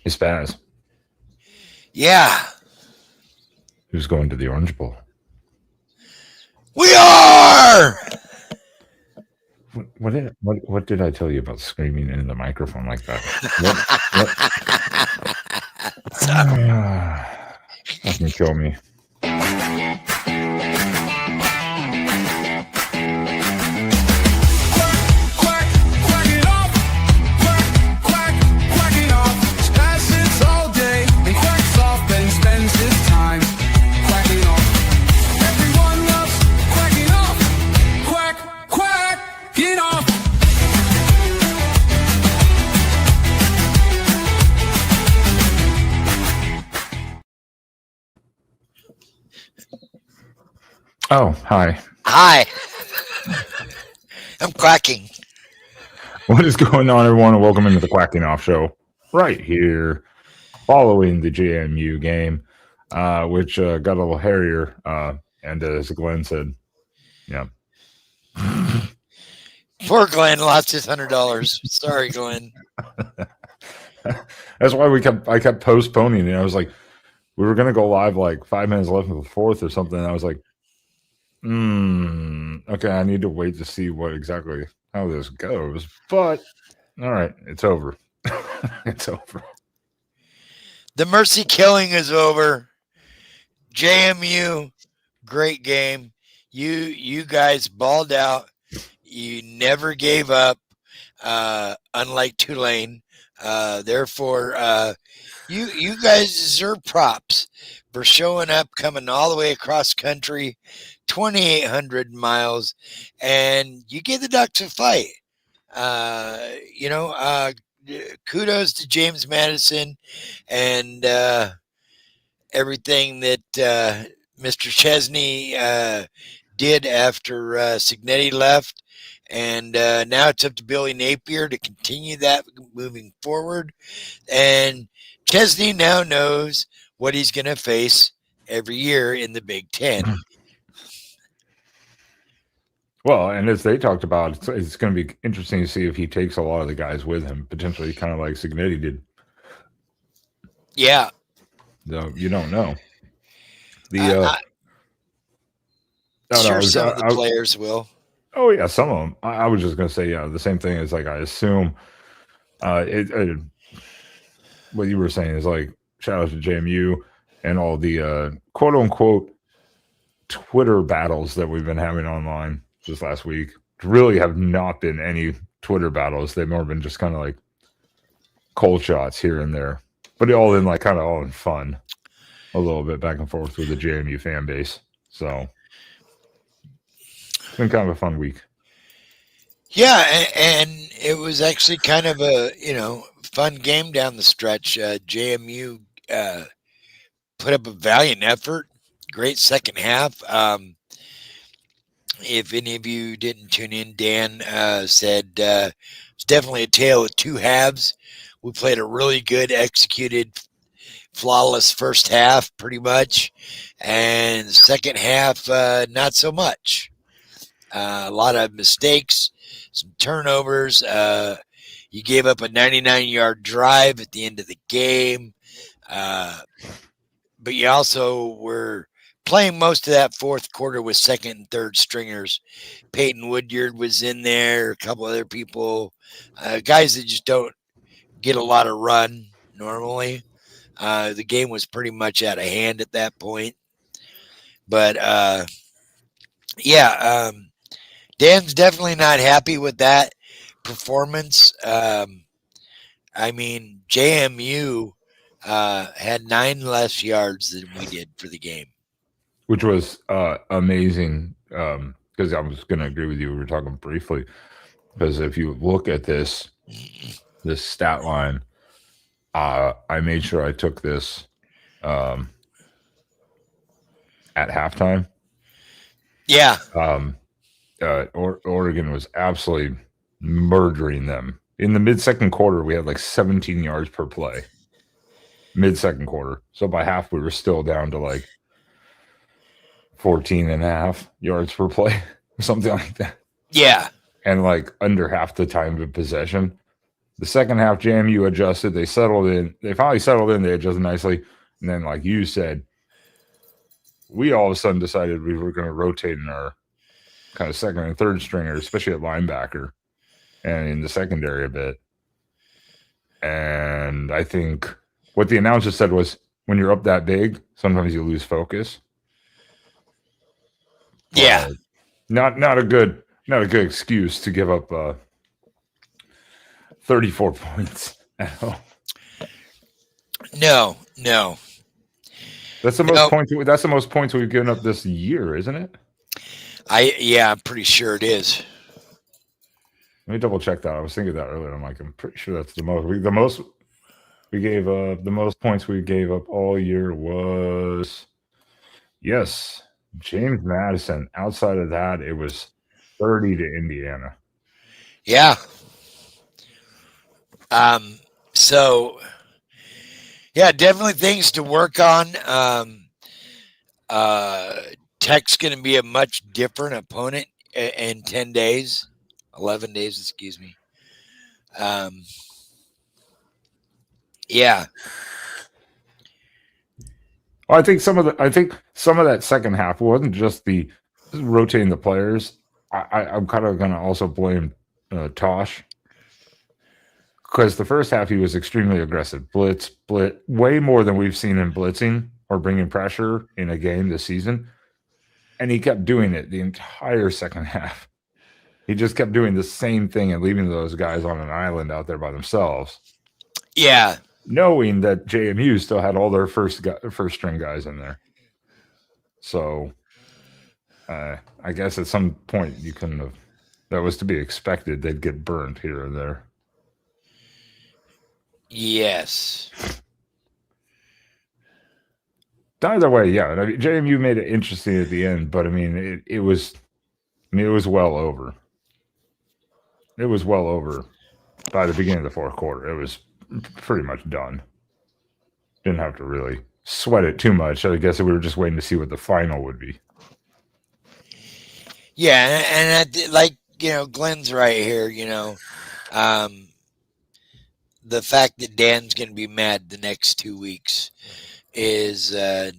It's Spaz. Yeah. Who's going to the Orange Bowl? We are! What did I tell you about screaming into the microphone like that? Fucking kill me. Oh, hi. Hi. I'm Quacking. What is going on, everyone? And welcome into the Quacking Off Show right here, following the JMU game, which got a little hairier. And as Glenn said, yeah. Poor Glenn lost his $100. Sorry, Glenn. That's why I kept postponing it. I was like, we were gonna go live like 5 minutes left of the fourth or something. And I was like, okay, I need to wait to see how this goes. But all right, it's over. It's over. The mercy killing is over. JMU, great game. You guys balled out. You never gave up, unlike Tulane. Therefore, you guys deserve props for showing up, coming all the way across country, 2,800 miles, and you gave the Ducks a fight. Kudos to James Madison and everything that Mr. Chesney did after Signetti left. And now it's up to Billy Napier to continue that moving forward. And Chesney now knows what he's going to face every year in the Big Ten. Well, and as they talked about, it's going to be interesting to see if he takes a lot of the guys with him, potentially kind of like Signetti did. Yeah. So you don't know. Some of the players will. Oh, yeah, some of them. I was just going to say, the same thing as like I assume what you were saying is like shout out to JMU and all the quote unquote Twitter battles that we've been having online this last week. Really have not been any Twitter battles. They've more been just kind of like cold shots here and there, but all in fun, a little bit back and forth with the JMU fan base. So it's been kind of a fun week. Yeah, and it was actually kind of a fun game down the stretch. JMU put up a valiant effort. Great second half. If any of you didn't tune in, Dan said it's definitely a tale of two halves. We played a really good, executed, flawless first half, pretty much, and the second half, not so much. A lot of mistakes, some turnovers. You gave up a 99-yard drive at the end of the game, but you also were playing most of that fourth quarter with second and third stringers. Peyton Woodyard was in there, a couple other people, guys that just don't get a lot of run normally. The game was pretty much out of hand at that point. But, Dan's definitely not happy with that performance. JMU had 9 less yards than we did for the game, which was amazing. Because I was going to agree with you. We were talking briefly because if you look at this stat line, I made sure I took this at halftime. Yeah. Oregon was absolutely murdering them. In the mid-second quarter, we had like 17 yards per play. Mid-second quarter. So by half, we were still down to like 14 and a half yards per play or something like that. Yeah. And like under half the time of possession. The second half, JMU adjusted. They settled in. They finally settled in. They adjusted nicely. And then, like you said, we all of a sudden decided we were going to rotate in our kind of second and third stringers, especially at linebacker and in the secondary a bit. And I think what the announcer said was, when you're up that big, sometimes you lose focus. Yeah. Not a good excuse to give up 34 points at home. No. That's the most points. That's the most points we've given up this year, isn't it? I'm pretty sure it is. Let me double check that. I was thinking that earlier. I'm pretty sure that's the most. We gave the most points we gave up all year was, yes, James Madison. Outside of that, it was 30 to Indiana. Yeah. So, yeah, definitely things to work on. Tech's going to be a much different opponent in 10 days, 11 days, excuse me. Yeah. Well, I think some of that second half wasn't just the rotating the players. I'm kind of going to also blame Tosh, because the first half he was extremely aggressive, blitz, way more than we've seen him blitzing or bringing pressure in a game this season, and he kept doing it the entire second half. He just kept doing the same thing and leaving those guys on an island out there by themselves. Yeah. Knowing that JMU still had all their first string guys in there. So I guess at some point you couldn't have, that was to be expected. They'd get burned here and there. Yes. Either way, yeah. I mean, JMU made it interesting at the end, but I mean, it was well over. It was well over by the beginning of the fourth quarter. It was pretty much done. Didn't have to really sweat it too much. I guess we were just waiting to see what the final would be. Yeah, and like, Glenn's right here, the fact that Dan's going to be mad the next 2 weeks is not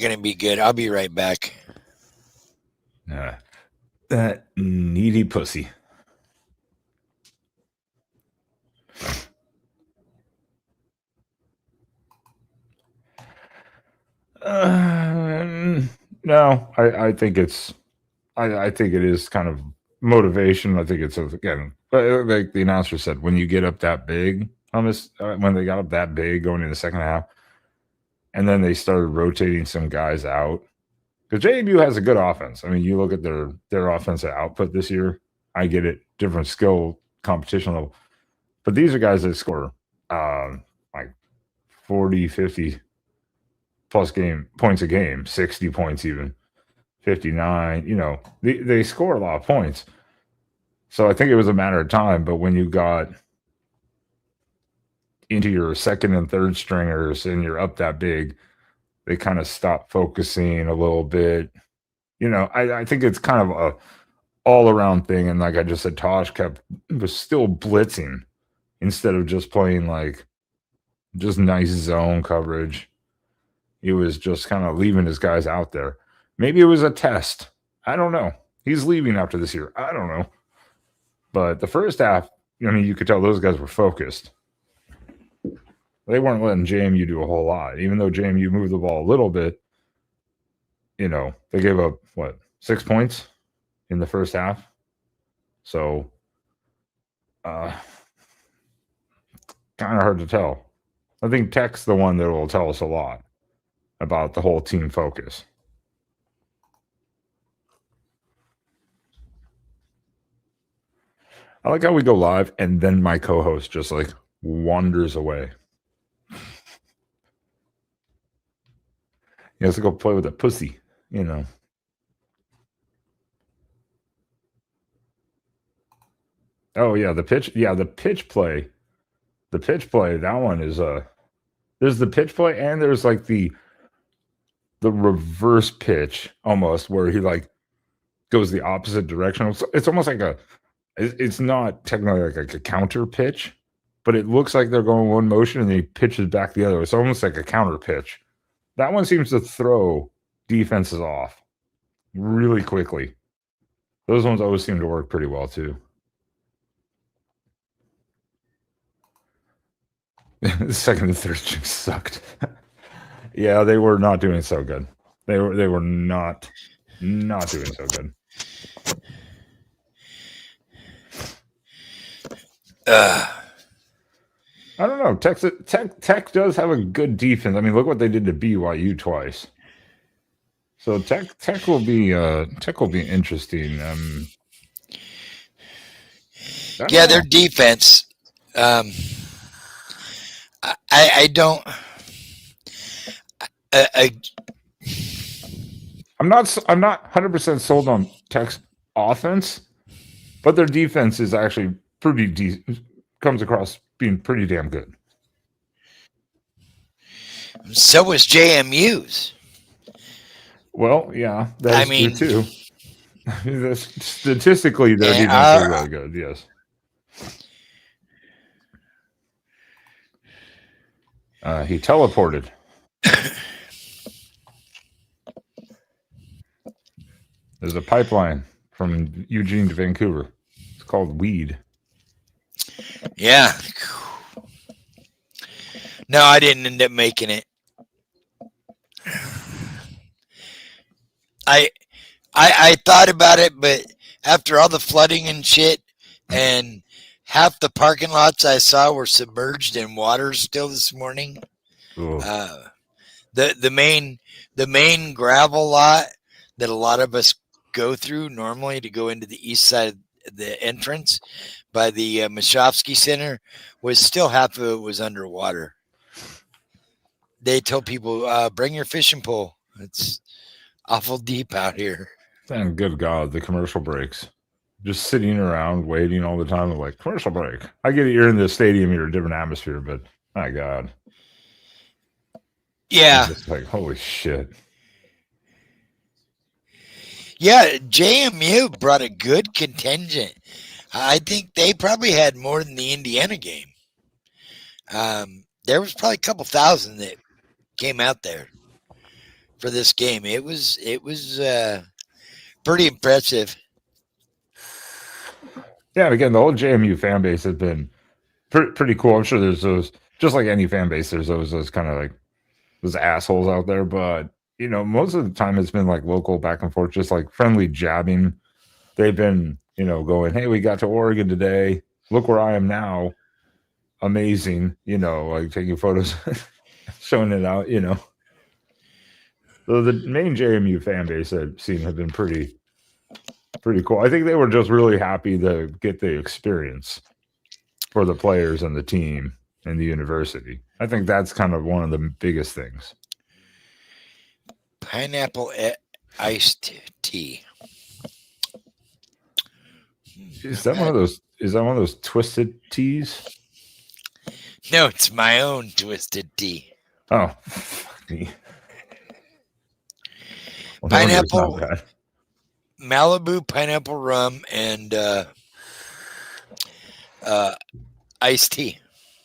going to be good. I'll be right back. That needy pussy. No, I think it's, I think it is kind of motivation. I think it's, again, like the announcer said, when you get up that big, when they got up that big going in the second half, and then they started rotating some guys out, because JMU has a good offense. I mean, you look at their offensive output this year. I get it, different skill competition level, but these are guys that score like 40, 50 plus points a game, 60 points even, 59. They score a lot of points. So I think it was a matter of time. But when you got into your second and third stringers and you're up that big, they kind of stop focusing a little bit. I think it's kind of a all-around thing. And like I just said, Tosh was still blitzing instead of just playing like just nice zone coverage. He was just kind of leaving his guys out there. Maybe it was a test. I don't know. He's leaving after this year. I don't know. But the first half, you could tell those guys were focused. They weren't letting JMU do a whole lot. Even though JMU moved the ball a little bit, they gave up, 6 points in the first half? So, kind of hard to tell. I think Tech's the one that will tell us a lot about the whole team focus. I like how we go live and then my co-host just wanders away. He has to go play with a pussy, Oh yeah, the pitch play. The pitch play, that one is there's the pitch play and there's like the reverse pitch almost, where he goes the opposite direction. It's almost like it's not technically like a counter pitch, but it looks like they're going one motion and he pitches back the other. It's almost like a counter pitch. That one seems to throw defenses off really quickly. Those ones always seem to work pretty well too. The second and third string sucked. Yeah, they were not doing so good. They were not doing so good. I don't know. Tech does have a good defense. I mean, look what they did to BYU twice. So Tech will be interesting. Yeah, their defense. I don't. I'm not 100% sold on Tech's offense, but their defense is actually pretty decent. Comes across being pretty damn good. So was JMU's. Well, yeah, that's true too. Statistically, their defense is really good. Yes. He teleported. There's a pipeline from Eugene to Vancouver. It's called weed. Yeah. No, I didn't end up making it. I thought about it, but after all the flooding and shit, and half the parking lots I saw were submerged in water still this morning. The main gravel lot that a lot of us go through normally to go into the east side of the entrance by the Mashofsky Center was still half of it was underwater. They told people, bring your fishing pole. It's awful deep out here. Thank good God, the commercial breaks. Just sitting around waiting all the time. I'm like, commercial break. I get it. You're in the stadium. You're a different atmosphere, but my God. Yeah. It's like, holy shit. Yeah, JMU brought a good contingent. I think they probably had more than the Indiana game. There was probably a couple thousand that came out there for this game. It was pretty impressive. Yeah, and again, the whole JMU fan base has been pretty cool. I'm sure there's those, just like any fan base, there's those kind of like those assholes out there. But, you know, most of the time it's been like local back and forth, just like friendly jabbing. They've been, you know, going, hey, we got to Oregon today. Look where I am now. Amazing. You know, like taking photos, showing it out, you know. So the main JMU fan base I've seen have been pretty cool. I think they were just really happy to get the experience for the players and the team and the university. I think that's kind of one of the biggest things. Pineapple iced tea. Is that one of those? Is that one of those twisted teas? No, it's my own twisted tea. Oh, fuck me. Well, pineapple, Malibu pineapple rum, and iced tea,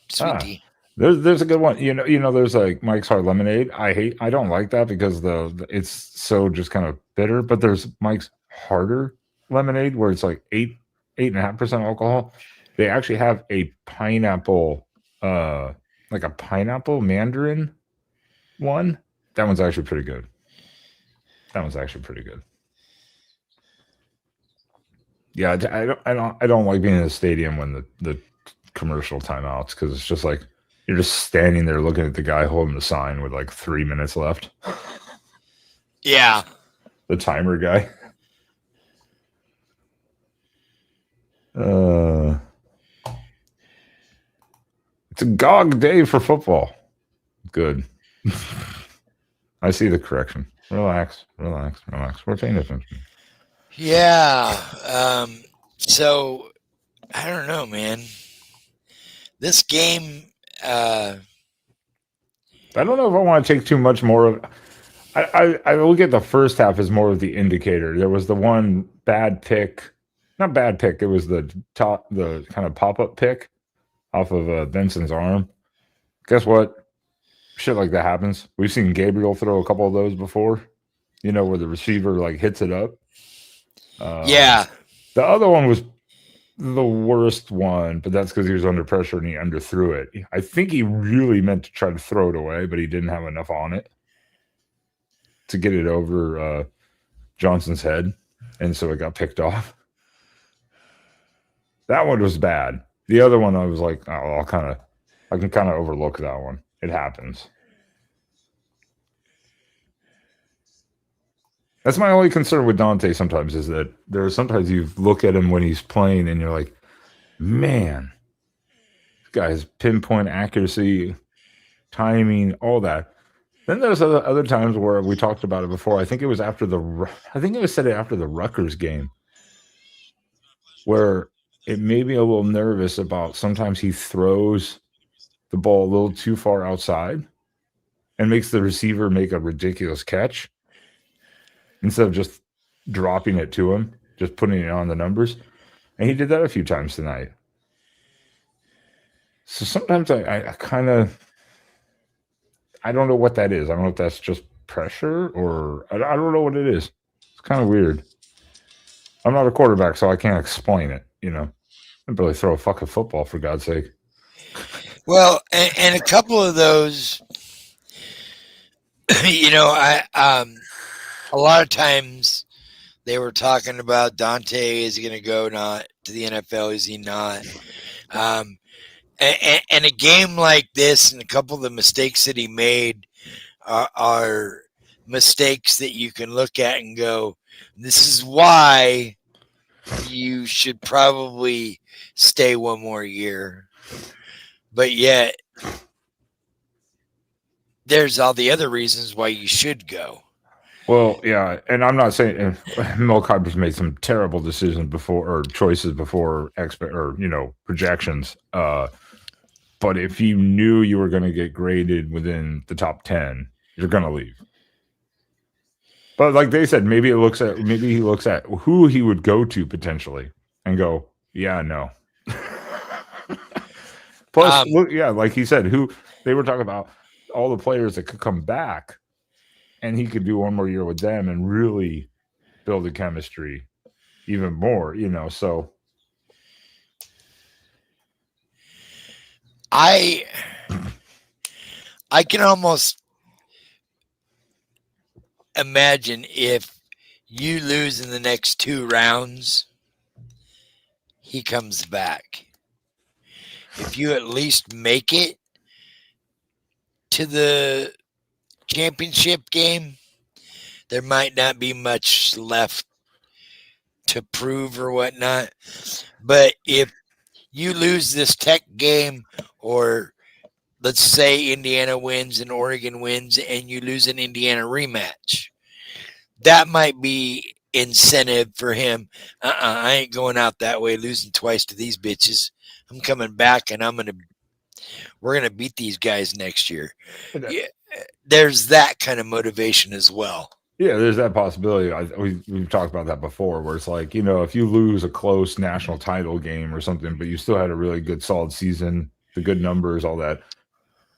sweet tea. There's a good one. You know, there's like Mike's Hard Lemonade. I don't like that because it's so just kind of bitter. But there's Mike's Harder Lemonade where it's like 8.5% alcohol. They actually have a pineapple, like a pineapple mandarin one. That one's actually pretty good. Yeah, I don't like being in the stadium when the commercial timeouts, because it's just like you're just standing there looking at the guy holding the sign with like 3 minutes left. Yeah, the timer guy. It's a GOG day for football. Good. I see the correction. Relax. We're paying attention. Yeah. So I don't know, man. This game. I don't know if I want to take too much more of. I look at the first half as more of the indicator. There was the one bad pick, not bad pick. It was the kind of pop up pick off of Benson's arm. Guess what? Shit like that happens. We've seen Gabriel throw a couple of those before. Where the receiver like hits it up. Yeah. The other one was the worst one, but that's because he was under pressure and he underthrew it. I think he really meant to try to throw it away, but he didn't have enough on it to get it over Johnson's head, and so it got picked off. That one was bad. The other one, I was like, oh, I can kind of overlook that one. It happens. That's my only concern with Dante sometimes, is that there are sometimes you look at him when he's playing and you're like, man, this guy's pinpoint accuracy, timing, all that. Then there's other times where we talked about it before. I think it was after said it after the Rutgers game, where it made me a little nervous about sometimes he throws the ball a little too far outside and makes the receiver make a ridiculous catch instead of just dropping it to him, just putting it on the numbers. And he did that a few times tonight. So sometimes I kind of, I don't know what that is. I don't know if that's just pressure or I don't know what it is. It's kind of weird. I'm not a quarterback, so I can't explain it. I barely throw a fucking football, for God's sake. Well, and a couple of those, a lot of times they were talking about Dante, is he going to go not to the NFL? Is he not? And a game like this and a couple of the mistakes that he made are mistakes that you can look at and go, this is why you should probably stay one more year. But yet, there's all the other reasons why you should go. Well, yeah, and I'm not saying Mel Kiper's made some terrible decisions before, or choices before projections. But if you knew you were going to get graded within the top 10, you're going to leave. But like they said, maybe he looks at who he would go to potentially and go, yeah, no. Plus, like he said, who they were talking about, all the players that could come back, and he could do one more year with them and really build the chemistry even more, so. I can almost imagine if you lose in the next 2 rounds, he comes back. If you at least make it to the championship game, there might not be much left to prove or whatnot. But if you lose this Tech game, or let's say Indiana wins and Oregon wins and you lose an Indiana rematch, that might be incentive for him. I ain't going out that way, losing twice to these bitches. I'm coming back and we're going to beat these guys next year. Yeah, there's that kind of motivation as well. Yeah, there's that possibility. We've talked about that before, where it's like, if you lose a close national title game or something, but you still had a really good, solid season, the good numbers, all that,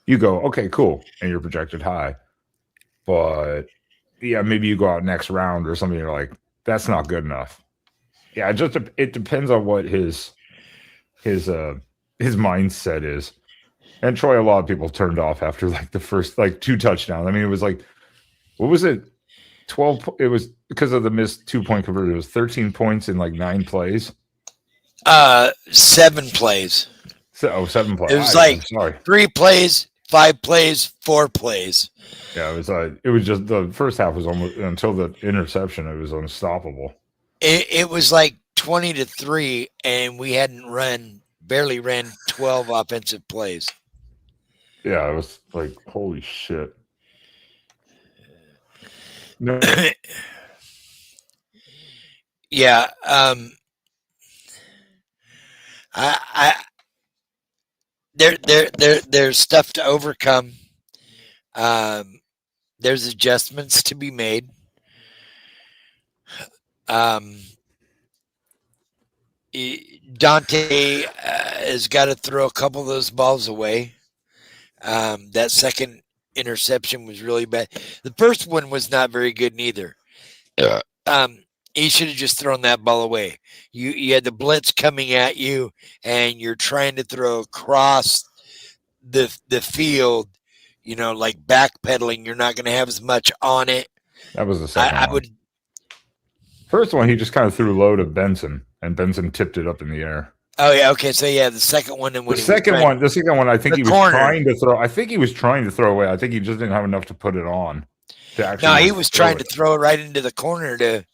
you go, okay, cool, and you're projected high. But yeah, maybe you go out next round or something, you're like, that's not good enough. Yeah, it depends on what his mindset is. And Troy, a lot of people turned off after like the first 2 touchdowns. I mean, it was like, what was it? 12. It was because of the missed 2-point conversion. It was 13 points in like 9 plays. 7 plays. 7 plays. It was 3 plays, 5 plays, 4 plays. Yeah, it was just the first half was almost, until the interception, it was unstoppable. It was like 20-3, and we barely ran 12 offensive plays. Yeah, it was like, holy shit. No. Yeah. There's stuff to overcome. There's adjustments to be made. Um, Dante has got to throw a couple of those balls away. That second interception was really bad. The first one was not very good neither. Um, he should have just thrown that ball away. You had the blitz coming at you, and you're trying to throw across the field. Like backpedaling. You're not going to have as much on it. That was the second I one. would. First one, he just kind of threw low to Benson, and Benson tipped it up in the air. Oh yeah, okay. So yeah, the second one and when The second one, I think he was trying to throw. I think he was trying to throw away. I think he just didn't have enough to put it on. No, he was trying to throw it right into the corner to.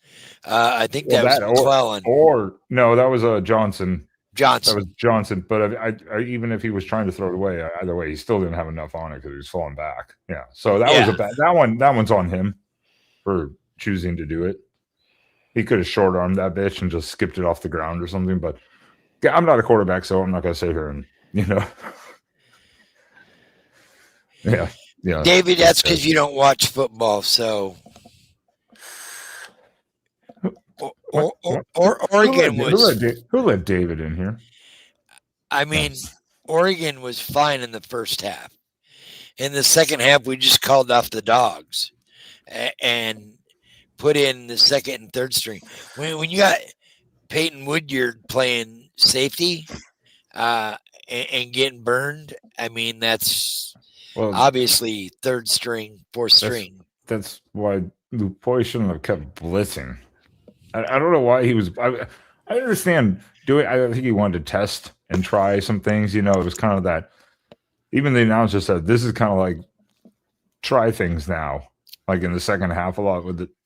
I think that was McClellan. Or no, that was Johnson. Johnson. That was Johnson. But I even if he was trying to throw it away, either way, he still didn't have enough on it because he was falling back. Yeah. So that was a bad. That one's on him for choosing to do it. He could have short armed that bitch and just skipped it off the ground or something. But I'm not a quarterback, so I'm not going to sit here and Yeah. David, that's because you don't watch football, so. Oregon was. Who let David in here? I mean, Oregon was fine in the first half. In the second half, we just called off the dogs and put in the second and third string. When you got Peyton Woodyard playing safety and getting burned, I mean, that's obviously third string, fourth string. That's why Lupoy shouldn't have kept blitzing. I don't know why he was. I understand doing. I think he wanted to test and try some things. It was kind of that. Even the announcer said this is kind of like try things now. Like in the second half, a lot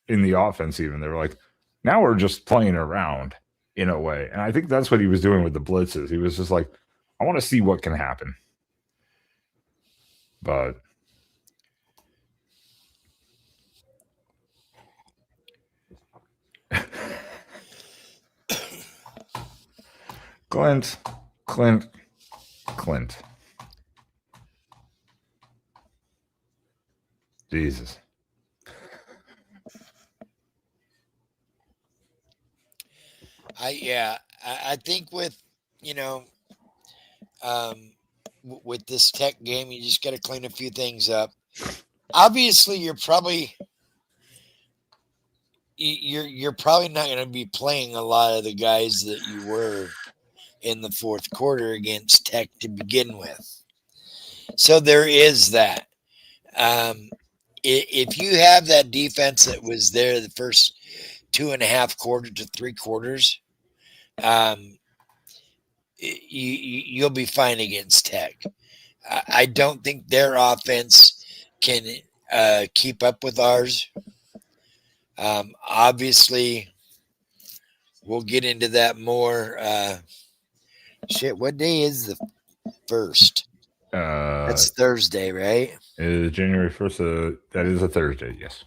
in the offense. Even they were like, now we're just playing around in a way. And I think that's what he was doing with the blitzes. He was just like, I want to see what can happen. But Clint. Jesus. I think with with this Tech game, you just got to clean a few things up. Obviously, you're probably not going to be playing a lot of the guys that you were in the fourth quarter against Tech to begin with. So there is that. If you have that defense that was there the first 2.5 quarters to 3 quarters, you'll be fine against Tech. I don't think their offense can keep up with ours. Obviously, we'll get into that more. What day is the 1st? That's Thursday, right? It is January 1st. That is a Thursday, yes.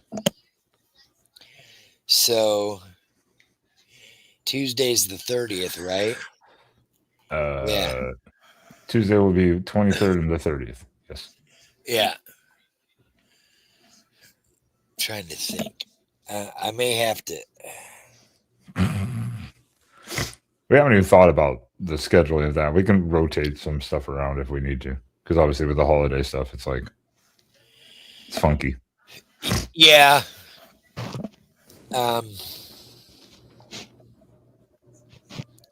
So Tuesday's the 30th, right? Yeah. Tuesday will be 23rd and the 30th. Yes. Yeah. I'm trying to think. I may have to. We haven't even thought about the scheduling of that. We can rotate some stuff around if we need to. Because obviously with the holiday stuff, it's like, it's funky. Yeah.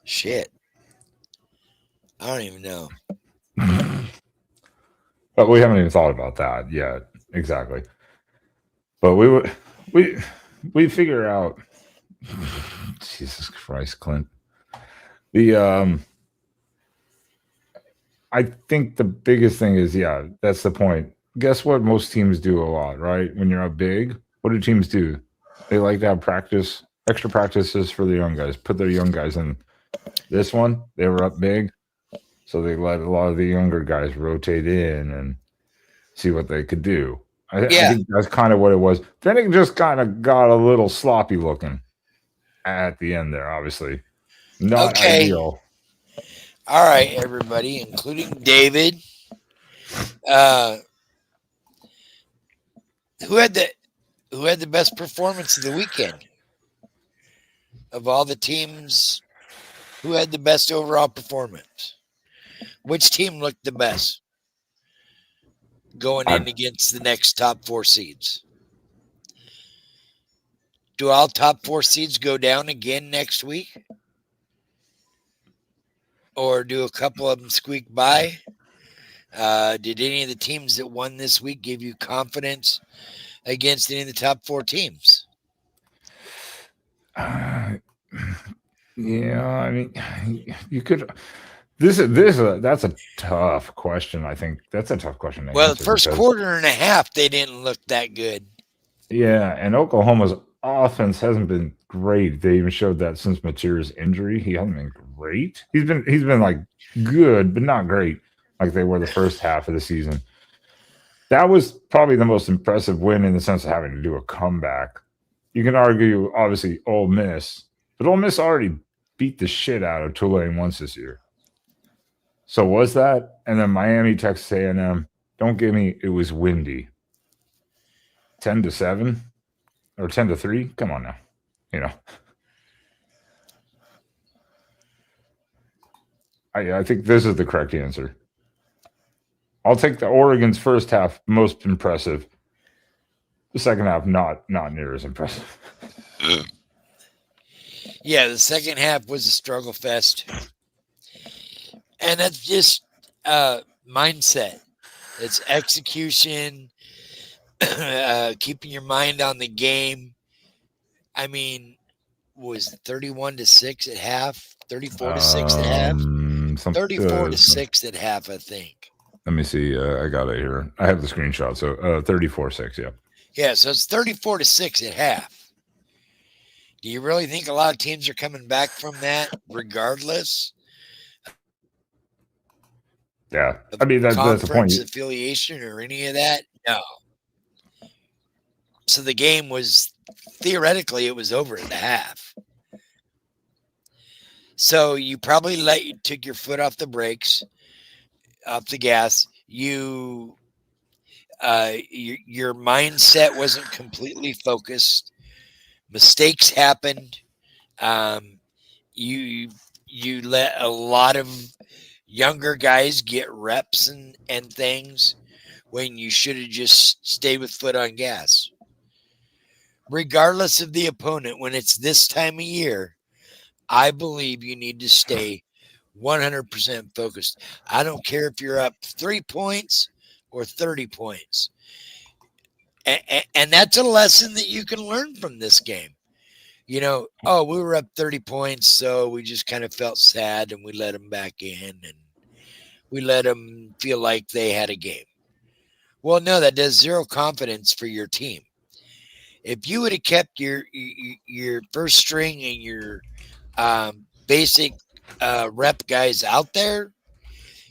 Shit. I don't even know. But we haven't even thought about that yet. Exactly. But we figure out. Jesus Christ, Clint. I think the biggest thing is, that's the point. Guess what most teams do a lot, right? When you're up big, what do teams do? They like to have extra practices for the young guys, put their young guys in. This one, they were up big, so they let a lot of the younger guys rotate in and see what they could do. I think that's kind of what it was. Then it just kind of got a little sloppy looking at the end there, obviously. Not ideal. All right, everybody, including David. Who had the best performance of the weekend? Of all the teams, who had the best overall performance? Which team looked the best going in against the next top 4 seeds? Do all top 4 seeds go down again next week? Or do a couple of them squeak by? Did any of the teams that won this week give you confidence against any of the top 4 teams? Yeah, I mean, you could. That's a tough question. I think that's a tough question to Well, answer. the first because, quarter and a half, they didn't look that good. yeah, and Oklahoma's offense hasn't been great. They even showed that since Materi's injury, he hasn't been great. He's been like good, but not great, like they were the first half of the season. That was probably the most impressive win in the sense of having to do a comeback. You can argue, obviously, Ole Miss, but Ole Miss already beat the shit out of Tulane once this year. So was that? And then Miami, Texas A&M. Don't give me. It was windy. 10-7 or 10-3. Come on now, you know. I think this is the correct answer. I'll take the Oregon's first half most impressive. The second half not near as impressive. Yeah, the second half was a struggle fest. And that's just mindset. It's execution, keeping your mind on the game. I mean, was it 31-6 at half? 34-6 at half? 34-6 at half, I think. Let me see. I got it here. I have the screenshot. So 34-6, yeah. Yeah, so it's 34-6 at half. Do you really think a lot of teams are coming back from that regardless? Yeah. I mean, that's the point. Affiliation or any of that? No. So the game was, theoretically, it was over at the half. So you probably took your foot off the brakes, off the gas. Your mindset wasn't completely focused. Mistakes happened. You let a lot of younger guys get reps and things when you should have just stayed with foot on gas. Regardless of the opponent, when it's this time of year, I believe you need to stay 100% focused. I don't care if you're up 3 points or 30 points. And that's a lesson that you can learn from this game. You know, we were up 30 points, so we just kind of felt sad and we let them back in and we let them feel like they had a game. Well, no, that does zero confidence for your team. If you would have kept your first string and your basic rep guys out there,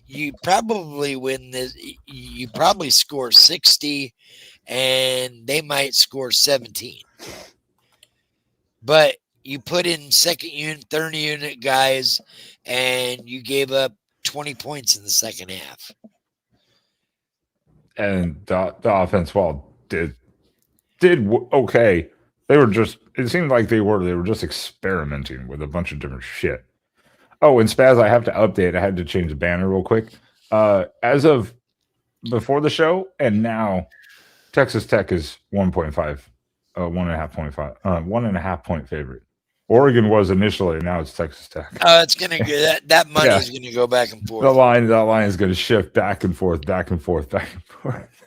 you probably win this. You probably score 60 and they might score 17. But you put in second unit, third unit guys, and you gave up 20 points in the second half. And the offense, did okay. They were just, it seemed like they were just experimenting with a bunch of different shit. Oh, and Spaz, I have to update. I had to change the banner real quick. As of before the show and now, Texas Tech is 1.5, 1.5 point favorite. Oregon was initially, now it's Texas Tech. It's gonna go, that money is gonna go back and forth. That line is gonna shift back and forth, back and forth, back and forth.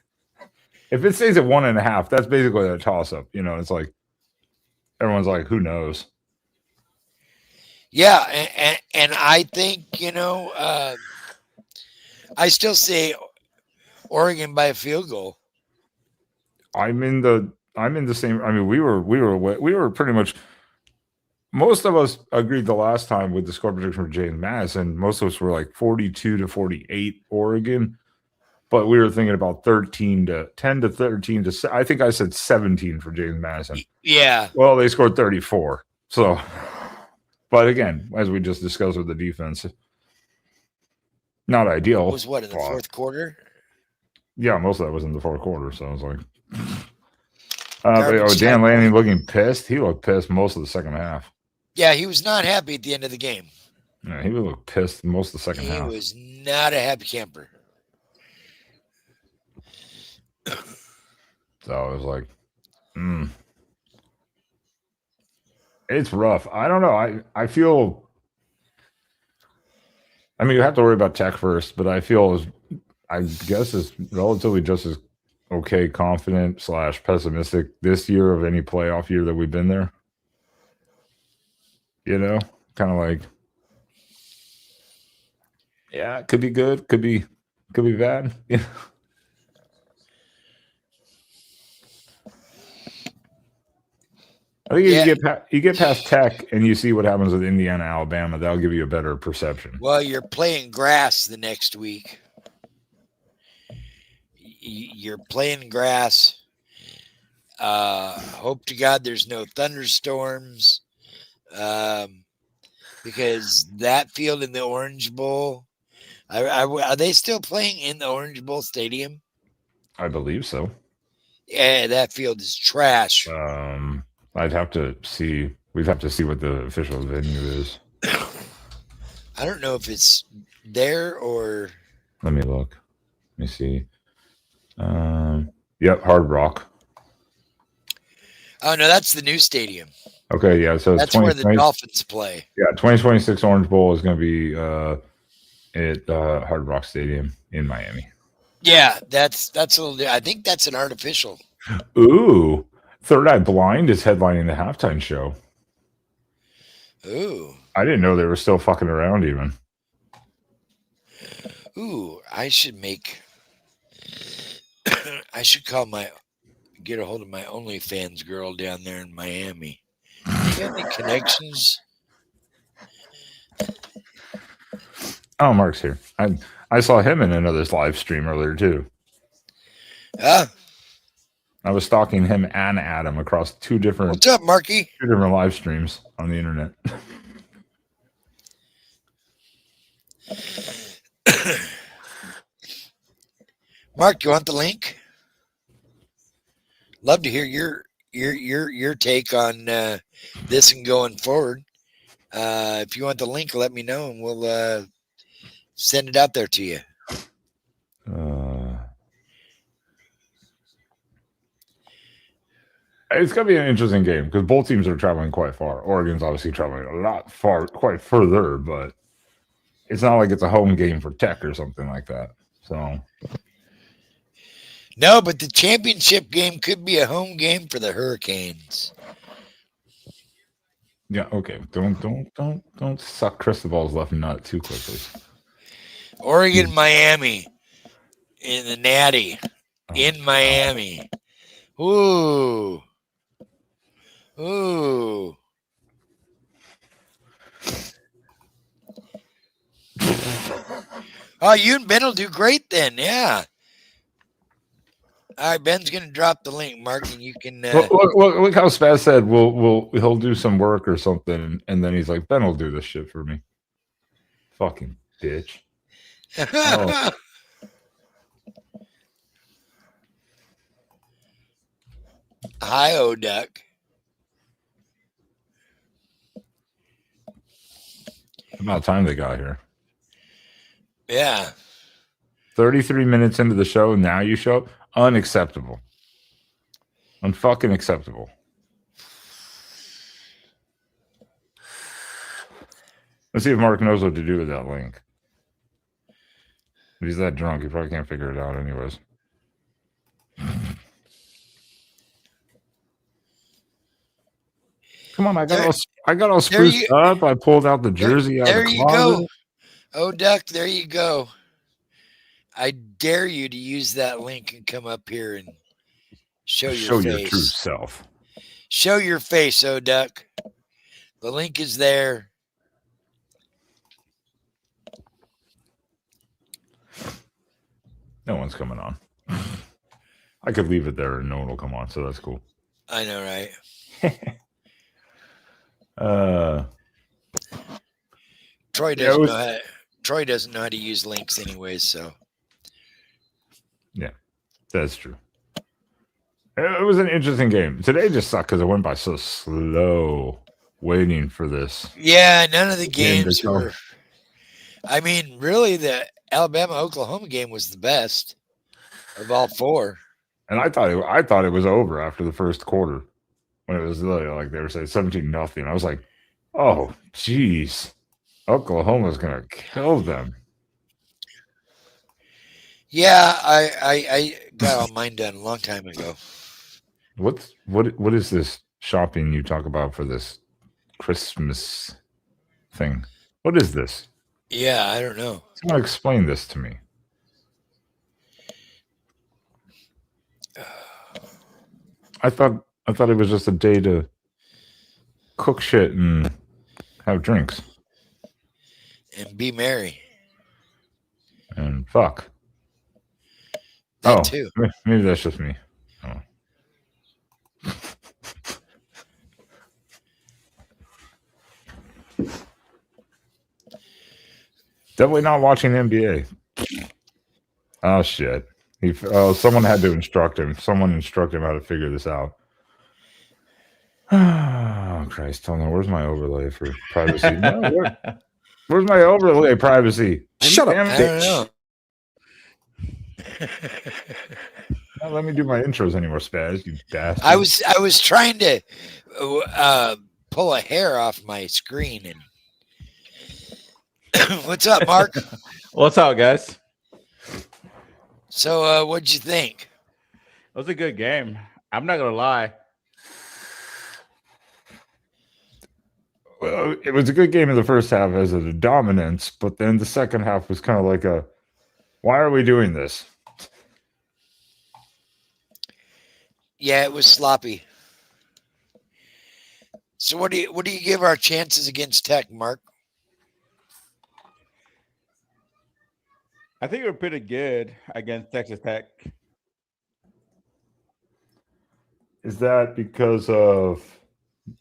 If it stays at 1.5, that's basically a toss up. You know, it's like everyone's like, who knows? Yeah, and I think, I still say Oregon by a field goal. I'm in the same. I mean, we were pretty much. Most of us agreed the last time with the score prediction for James Madison. Most of us were like 42-48 Oregon, but we were thinking about 10 to 13 to. I think I said 17 for James Madison. Yeah. Well, they scored 34. So, but again, as we just discussed with the defense, not ideal. It was what, in the fourth quarter? Yeah, most of that was in the fourth quarter. So I was like, Garbage Dan time Lanning point. looking pissed. He looked pissed most of the second half. Yeah, he was not happy at the end of the game. Yeah, he looked pissed most of the second He half. was not a happy camper. So I was like, it's rough. I don't know. I feel. I mean, you have to worry about Tech first, but I guess it's relatively just as okay, confident / pessimistic this year of any playoff year that we've been there. You know, kind of like, yeah, it could be good, could be bad. Yeah. I think if you get past Tech and you see what happens with Indiana, Alabama, that'll give you a better perception. Well, you're playing grass the next week. You're playing grass. Hope to God there's no thunderstorms, because that field in the Orange Bowl, are they still playing in the Orange Bowl Stadium? I believe so. Yeah, that field is trash. I'd have to see. We'd have to see what the official venue is. I don't know if it's there or. Let me look. Let me see. Yep, Hard Rock. Oh no, that's the new stadium. Okay, yeah. So that's where the Dolphins play. Yeah, 2026 Orange Bowl is going to be at Hard Rock Stadium in Miami. Yeah, that's a little. I think that's an artificial. Ooh, Third Eye Blind is headlining the halftime show. Ooh, I didn't know they were still fucking around even. Ooh, I should get a hold of my OnlyFans girl down there in Miami. Do you have any connections? Oh, Mark's here. I saw him in another live stream earlier too. I was stalking him and Adam across two different. What's up, Marky? Two different live streams on the internet. Mark, you want the link? Love to hear your take on this and going forward. If you want the link, let me know and we'll send it out there to you. It's going to be an interesting game because both teams are traveling quite far. Oregon's obviously traveling a lot quite further, but it's not like it's a home game for Tech or something like that. So, no, but the championship game could be a home game for the Hurricanes. Yeah. Okay. Don't suck Cristobal's left nut too quickly. Oregon, Miami, in the Natty, in Miami. Ooh. Ooh. Oh, you and Ben will do great then. Yeah. All right, Ben's gonna drop the link, Mark, and you can look how Spaz said he'll do some work or something, and then he's like, Ben will do this shit for me. Fucking bitch. Oh. Hi, O-Duck. About time they got here. Yeah. 33 minutes into the show, now you show up? Unacceptable. Unfucking acceptable. Let's see if Mark knows what to do with that link. If he's that drunk, he probably can't figure it out anyways. Come on, I got all spruced up. I pulled out the jersey out of the closet. There you go. Oh, Duck, there you go. I dare you to use that link and come up here and show your true self. Show your face, oh Duck. The link is there. No one's coming on. I could leave it there and no one will come on, so that's cool. I know, right? Troy doesn't know how to use links anyways, so yeah, that's true. It was an interesting game. Today just sucked because it went by so slow, waiting for this Yeah, none of the game to games come. were. I mean, really, the Alabama-Oklahoma game was the best of all four. And I thought it was over after the first quarter when it was like they were saying 17-0. I was like, oh, geez, Oklahoma's gonna kill them. Yeah, I got all mine done a long time ago. What is this shopping you talk about for this Christmas thing? What is this? Yeah, I don't know. Someone explain this to me. I thought it was just a day to cook shit and have drinks And be merry. and fuck. That too. Maybe that's just me. Oh. Definitely not watching NBA. Oh shit! Someone had to instruct him. Someone instruct him how to figure this out. Oh Christ! Hold on. Where's my overlay for privacy? No, where's my overlay privacy? Shut up, I don't know. Not let me do my intros anymore, Spaz. You bastard. I was trying to pull a hair off my screen. And what's up, Mark? What's up, guys? So, what'd you think? It was a good game. I'm not gonna lie. Well, it was a good game in the first half as a dominance, but then the second half was kind of like a, why are we doing this? Yeah, it was sloppy. So, what do you give our chances against Tech, Mark? I think we're pretty good against Texas Tech. Is that because of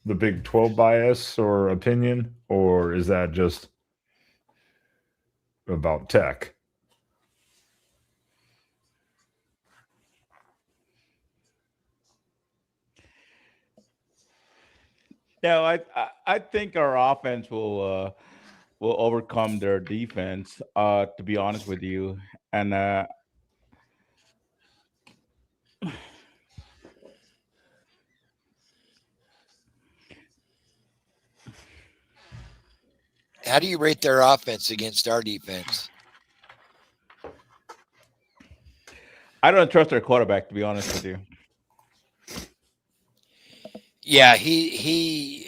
the Big 12 bias or opinion, or is that just about Tech? No, I think our offense will overcome their defense. To be honest with you, and How do you rate their offense against our defense? I don't trust their quarterback. To be honest with you. Yeah, he's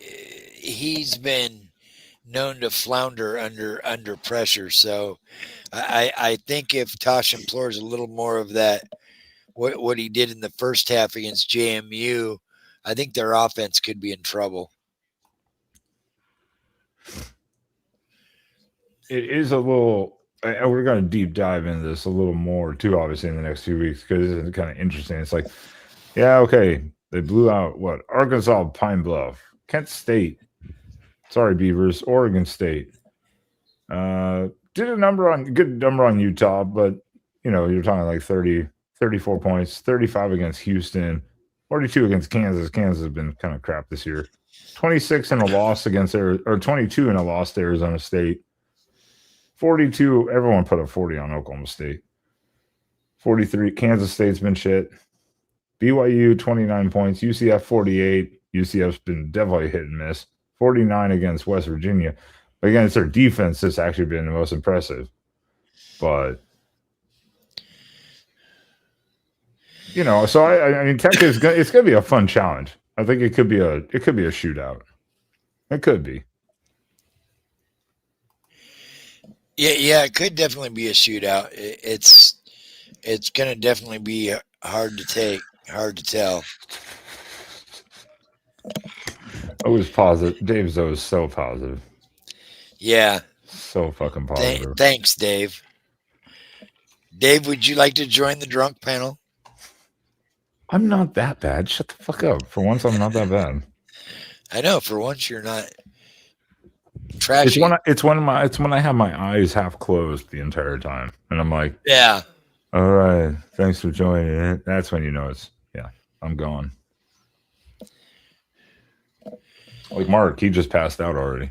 been known to flounder under pressure. So I think if Tosh implores a little more of that, what he did in the first half against JMU, I think their offense could be in trouble. It is a little, and we're going to deep dive into this a little more too, obviously, in the next few weeks, because it's kind of interesting. It's like, yeah, okay, they blew out Arkansas, Pine Bluff, Kent State. Sorry, Beavers, Oregon State. Did a good number on Utah, but you're talking like 30, 34 points, 35 against Houston, 42 against Kansas. Kansas has been kind of crap this year. 26 in a loss against or 22 in a loss to Arizona State. 42, everyone put a 40 on Oklahoma State. 43, Kansas State's been shit. BYU, 29 points. UCF, 48. UCF's been definitely hit and miss. 49 against West Virginia. But again, it's their defense that's actually been the most impressive. But, so I mean, Tech is it's going to be a fun challenge. I think it could be a shootout. It could be. Yeah, it could definitely be a shootout. It's going to definitely be hard to tell. I was positive. Dave's always so positive. Yeah. So fucking positive. Thanks, Dave. Dave, would you like to join the drunk panel? I'm not that bad. Shut the fuck up. For once, I'm not that bad. I know. For once, you're not trashy. It's when I have my eyes half closed the entire time, and I'm like, yeah. All right, thanks for joining it. That's when you know it's I'm gone. Like Mark, he just passed out already.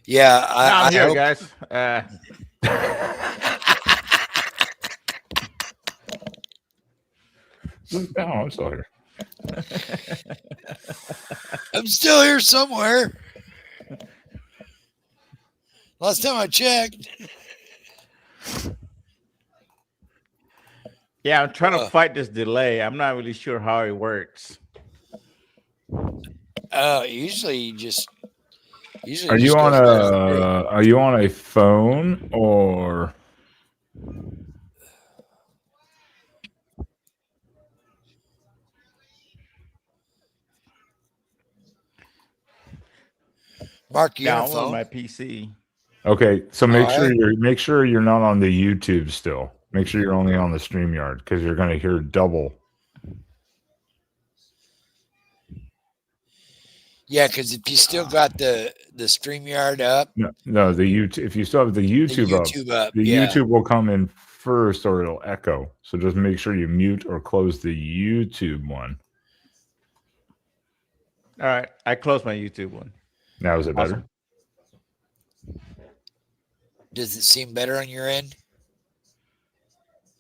Yeah, I'm here, hope, guys. No, I'm still here. I'm still here somewhere. Last time I checked. Yeah, I'm trying to fight this delay. I'm not really sure how it works. Usually you just. Are you on a phone or? Mark, you on a I'm on phone? my PC. Okay, so make All sure you're not on the YouTube still. Make sure you're only on the StreamYard because you're going to hear double. Yeah, because if you still got the StreamYard up, No, the YouTube. If you still have the YouTube, up, the yeah. YouTube will come in first, or it'll echo. So just make sure you mute or close the YouTube one. All right, I closed my YouTube one. Now is it better? Awesome. Does it seem better on your end?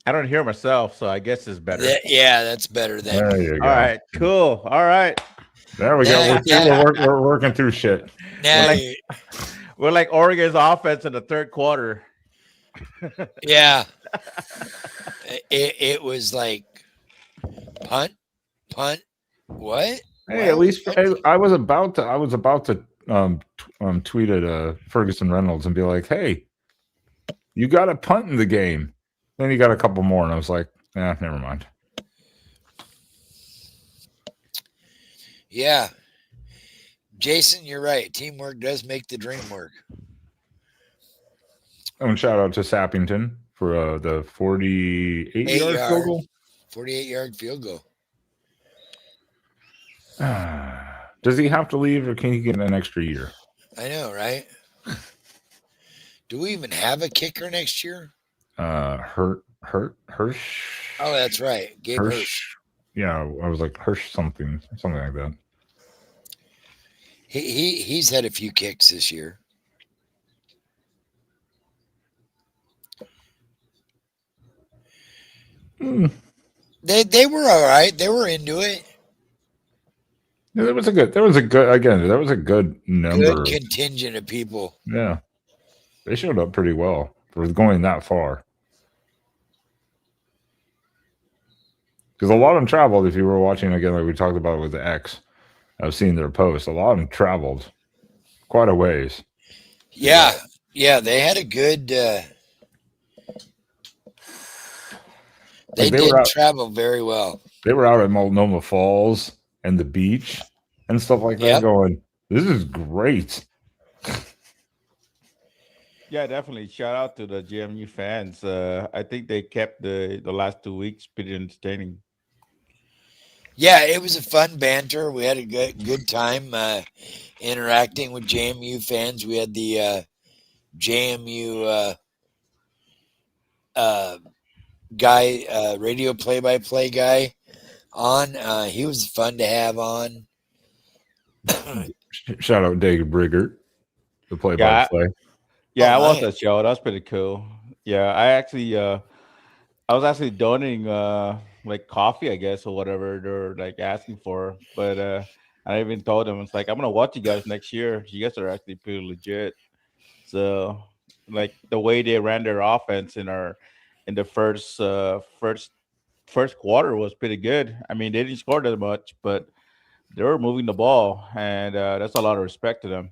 I don't hear myself, so I guess it's better. Yeah, that's better then. There you go. All right, cool. All right. There we go. We're working through shit. Now We're like Oregon's offense in the third quarter. Yeah. It was like punt, what? Hey, at least I was about to tweet at Ferguson Reynolds and be like, "Hey, you got a punt in the game." Then he got a couple more, and I was like, never mind. Yeah. Jason, you're right. Teamwork does make the dream work. And shout out to Sappington for the 48-yard field goal. 48-yard field goal. Does he have to leave, or can he get an extra year? I know, right? Do we even have a kicker next year? Hirsch. Oh, that's right. Gabe Hirsch. Yeah, I was like Hirsch something like that. He's had a few kicks this year. They were all right. They were into it. Yeah, there was a good number. Good contingent of people. Yeah. They showed up pretty well for going that far. Because a lot of them traveled. If you were watching again, like we talked about with the X, I've seen their posts. A lot of them traveled quite a ways. Yeah. They had a good. They did travel very well. They were out at Multnomah Falls and the beach and stuff like that. Going, this is great. Yeah, definitely. Shout out to the JMU fans. I think they kept the last 2 weeks pretty entertaining. Yeah, it was a fun banter. We had a good time interacting with JMU fans. We had the JMU guy, radio play-by-play guy on. He was fun to have on. Shout out David Briggert, the play-by-play. Yeah, I watched that show. That was pretty cool. Yeah, I was actually donating like coffee, I guess, or whatever they're like asking for. But I even told them, it's like, I'm gonna watch you guys next year. You guys are actually pretty legit. So like the way they ran their offense in the first quarter was pretty good. I mean, they didn't score that much, but they were moving the ball, and that's a lot of respect to them.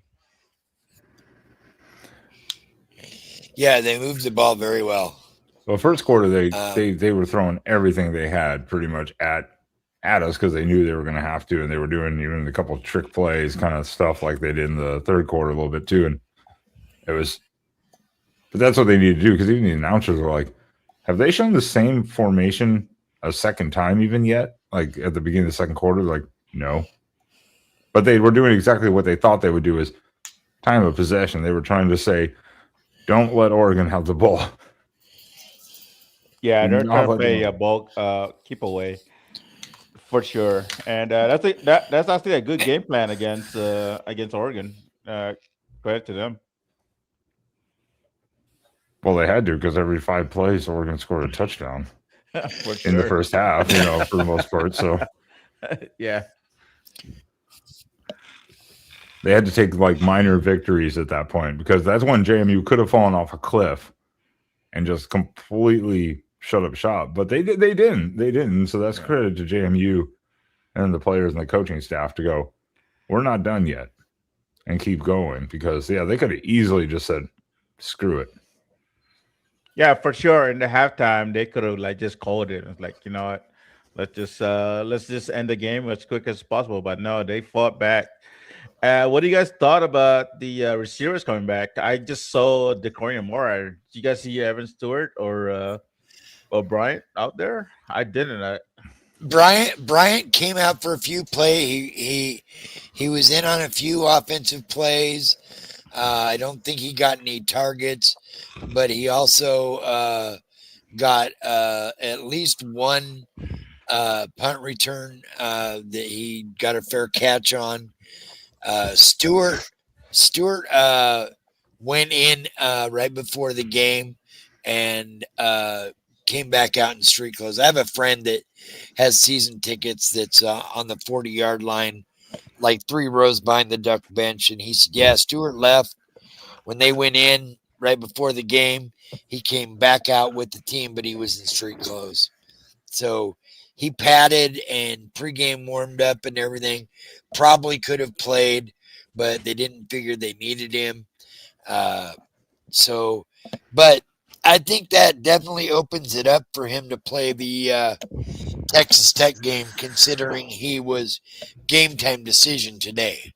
Yeah, they moved the ball very well. Well, first quarter they were throwing everything they had pretty much at us because they knew they were going to have to, and they were doing even a couple of trick plays, kind of stuff like they did in the third quarter a little bit too. And it was, but that's what they needed to do because even the announcers were like, "Have they shown the same formation a second time even yet? Like at the beginning of the second quarter?" Like, no. But they were doing exactly what they thought they would do is time of possession. They were trying to say, Don't let Oregon have the ball. Yeah, Do they're not trying to let play them- a bulk keep away for sure, and that's actually a good game plan against Oregon. Credit to them. Well, they had to because every 5 plays, Oregon scored a touchdown For in the sure. first half. For the most part. So Yeah. they had to take like minor victories at that point because that's when JMU could have fallen off a cliff and just completely shut up shop. But they did. They didn't. So that's credit to JMU and the players and the coaching staff to go, we're not done yet, and keep going because they could have easily just said, screw it. Yeah, for sure. In the halftime, they could have like just called it. It's like, you know what? Let's just end the game as quick as possible. But no, they fought back. What do you guys thought about the receivers coming back? I just saw Decorian Moore. Did you guys see Evan Stewart or Bryant out there? I didn't. Bryant came out for a few plays. He was in on a few offensive plays. I don't think he got any targets, but he also got at least one punt return that he got a fair catch on. Stewart went in right before the game and came back out in street clothes. I have a friend that has season tickets that's on the 40-yard line, like 3 rows behind the duck bench. And he said, yeah, Stewart left when they went in right before the game. He came back out with the team, but he was in street clothes. So he padded and pregame warmed up and everything. Probably could have played, but they didn't figure they needed him. But I think that definitely opens it up for him to play the Texas Tech game, considering he was game time decision today.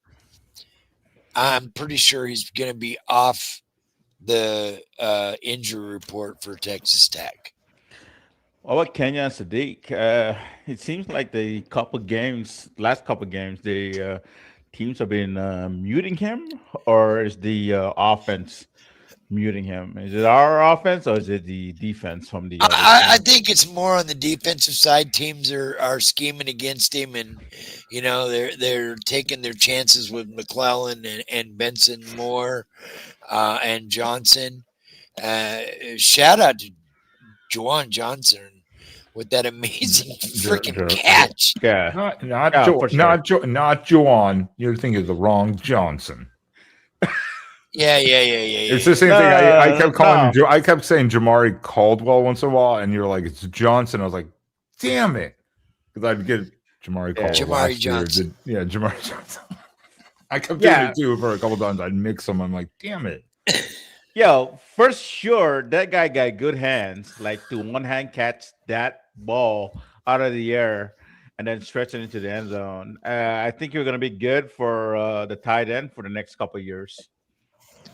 I'm pretty sure he's going to be off the injury report for Texas Tech. What about Kenya and Sadiq? It seems like last couple games, the teams have been muting him, or is the offense muting him? Is it our offense or is it the defense from the other I team? think it's more on the defensive side. Teams are scheming against him, and they're taking their chances with McClellan and Benson Moore and Johnson. Shout out to Juwan Johnson with that amazing freaking catch. Yeah, Not for sure. not Joan. You're thinking of the wrong Johnson. Yeah. It's the same thing. I kept calling him. I kept saying Jamari Caldwell once in a while, and you're like, it's Johnson. I was like, damn it, because I'd get Jamari Caldwell Jamari last Johnson. year. Jamari Johnson. I kept doing it too for a couple times. I'd mix them. I'm like, damn it. Yo, for sure, that guy got good hands, like to one hand catch that ball out of the air and then stretch it into the end zone. I think you're going to be good for the tight end for the next couple of years.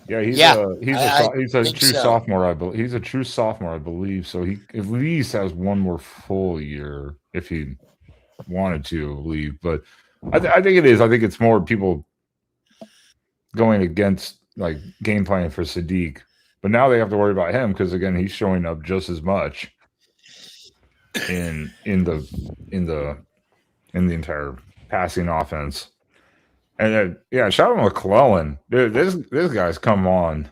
Yeah, he's a true sophomore. I believe he's a true sophomore. I believe so. He at least has one more full year if he wanted to leave. But I think it is. I think it's more people going against like game planning for Sadiq. But now they have to worry about him because again he's showing up just as much in the entire passing offense. And shout out to McClellan. Dude, this guy's come on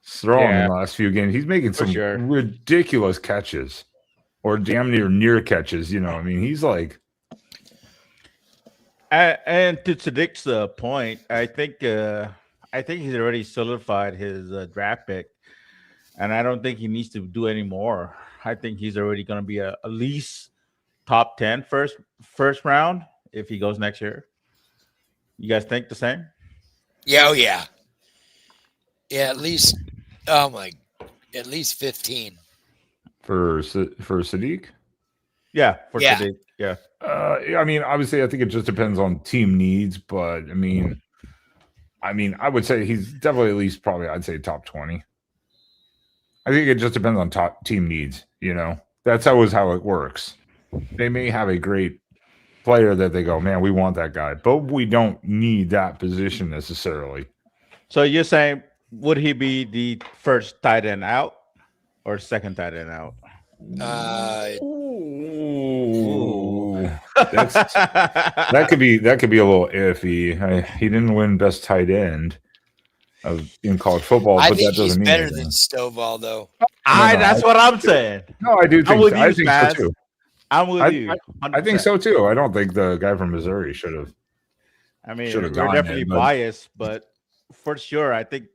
strong in the last few games. He's making some ridiculous catches or damn near catches. I mean, he's like. And to Sadiq's point, I think he's already solidified his draft pick, and I don't think he needs to do any more. I think he's already going to be at least top 10 first round if he goes next year. You guys think the same? Yeah, oh yeah. Yeah, at least 15. For Sadiq? Yeah, Sadiq. Yeah. I mean, obviously I think it just depends on team needs, but I mean I would say he's definitely at least probably I'd say top 20. I think it just depends on top team needs, That's always how it works. They may have a great player that they go, man, we want that guy, but we don't need that position necessarily. So you're saying would he be the first tight end out or second tight end out? Ooh. Ooh, that could be a little iffy. He didn't win best tight end in college football, I but think that he's doesn't mean better than anything. Stovall, though. That's what I'm saying. No, I do I'm think with I you, think so Spaz. too. I'm with you. I think 100%. so too. I don't think the guy from Missouri should have I mean, we're gotten definitely it, but biased, but for sure, I think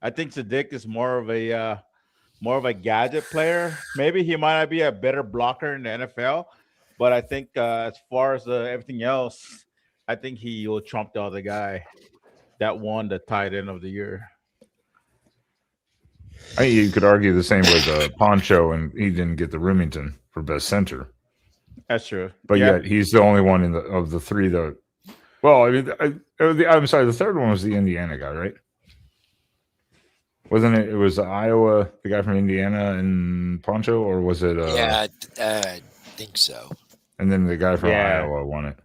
Sadiq is more of a gadget player. Maybe he might not be a better blocker in the NFL, but I think as far as everything else, I think he will trump the other guy that won the tight end of the year. I think you could argue the same with Poncho, and he didn't get the Remington for best center. That's true. But Yeah. yet he's the only one of the three that. Well, I mean, I'm sorry. The third one was the Indiana guy, right? Wasn't it? It was Iowa, the guy from Indiana, and Poncho, or was it? Yeah, I think so. And then the guy from Yeah. Iowa won it.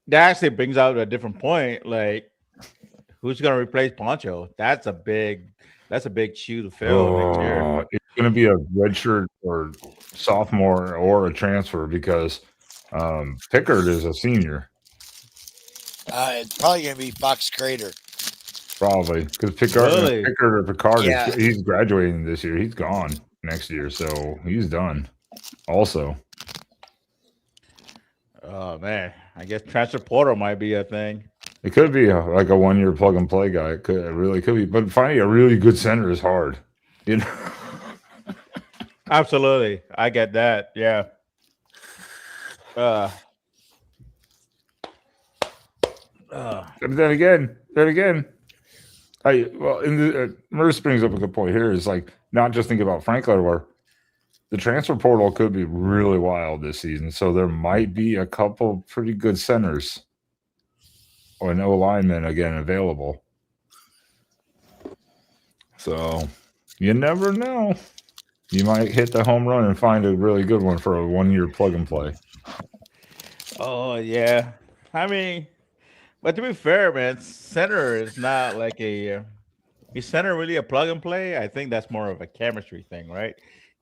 That actually brings out a different point. Like, who's going to replace Poncho? That's a big shoe to fill next year. It's going to be a redshirt or sophomore or a transfer because Pickard is a senior. It's probably going to be Fox Crater. Probably because Pickard or Picard, he's graduating this year. He's gone next year, so he's done. Also, oh man, I guess transfer portal might be a thing. It could be like a 1 year plug and play guy. It really could be, but finding a really good center is hard. You know. Absolutely, I get that. Yeah. But then again, Merce brings up a good point here. Is like not just think about Franklin, where the transfer portal could be really wild this season. So there might be a couple pretty good centers or an O lineman again available. So you never know. You might hit the home run and find a really good one for a 1 year plug and play. Oh yeah, I mean, but to be fair, man, center is not like is center really a plug and play? I think that's more of a chemistry thing, right?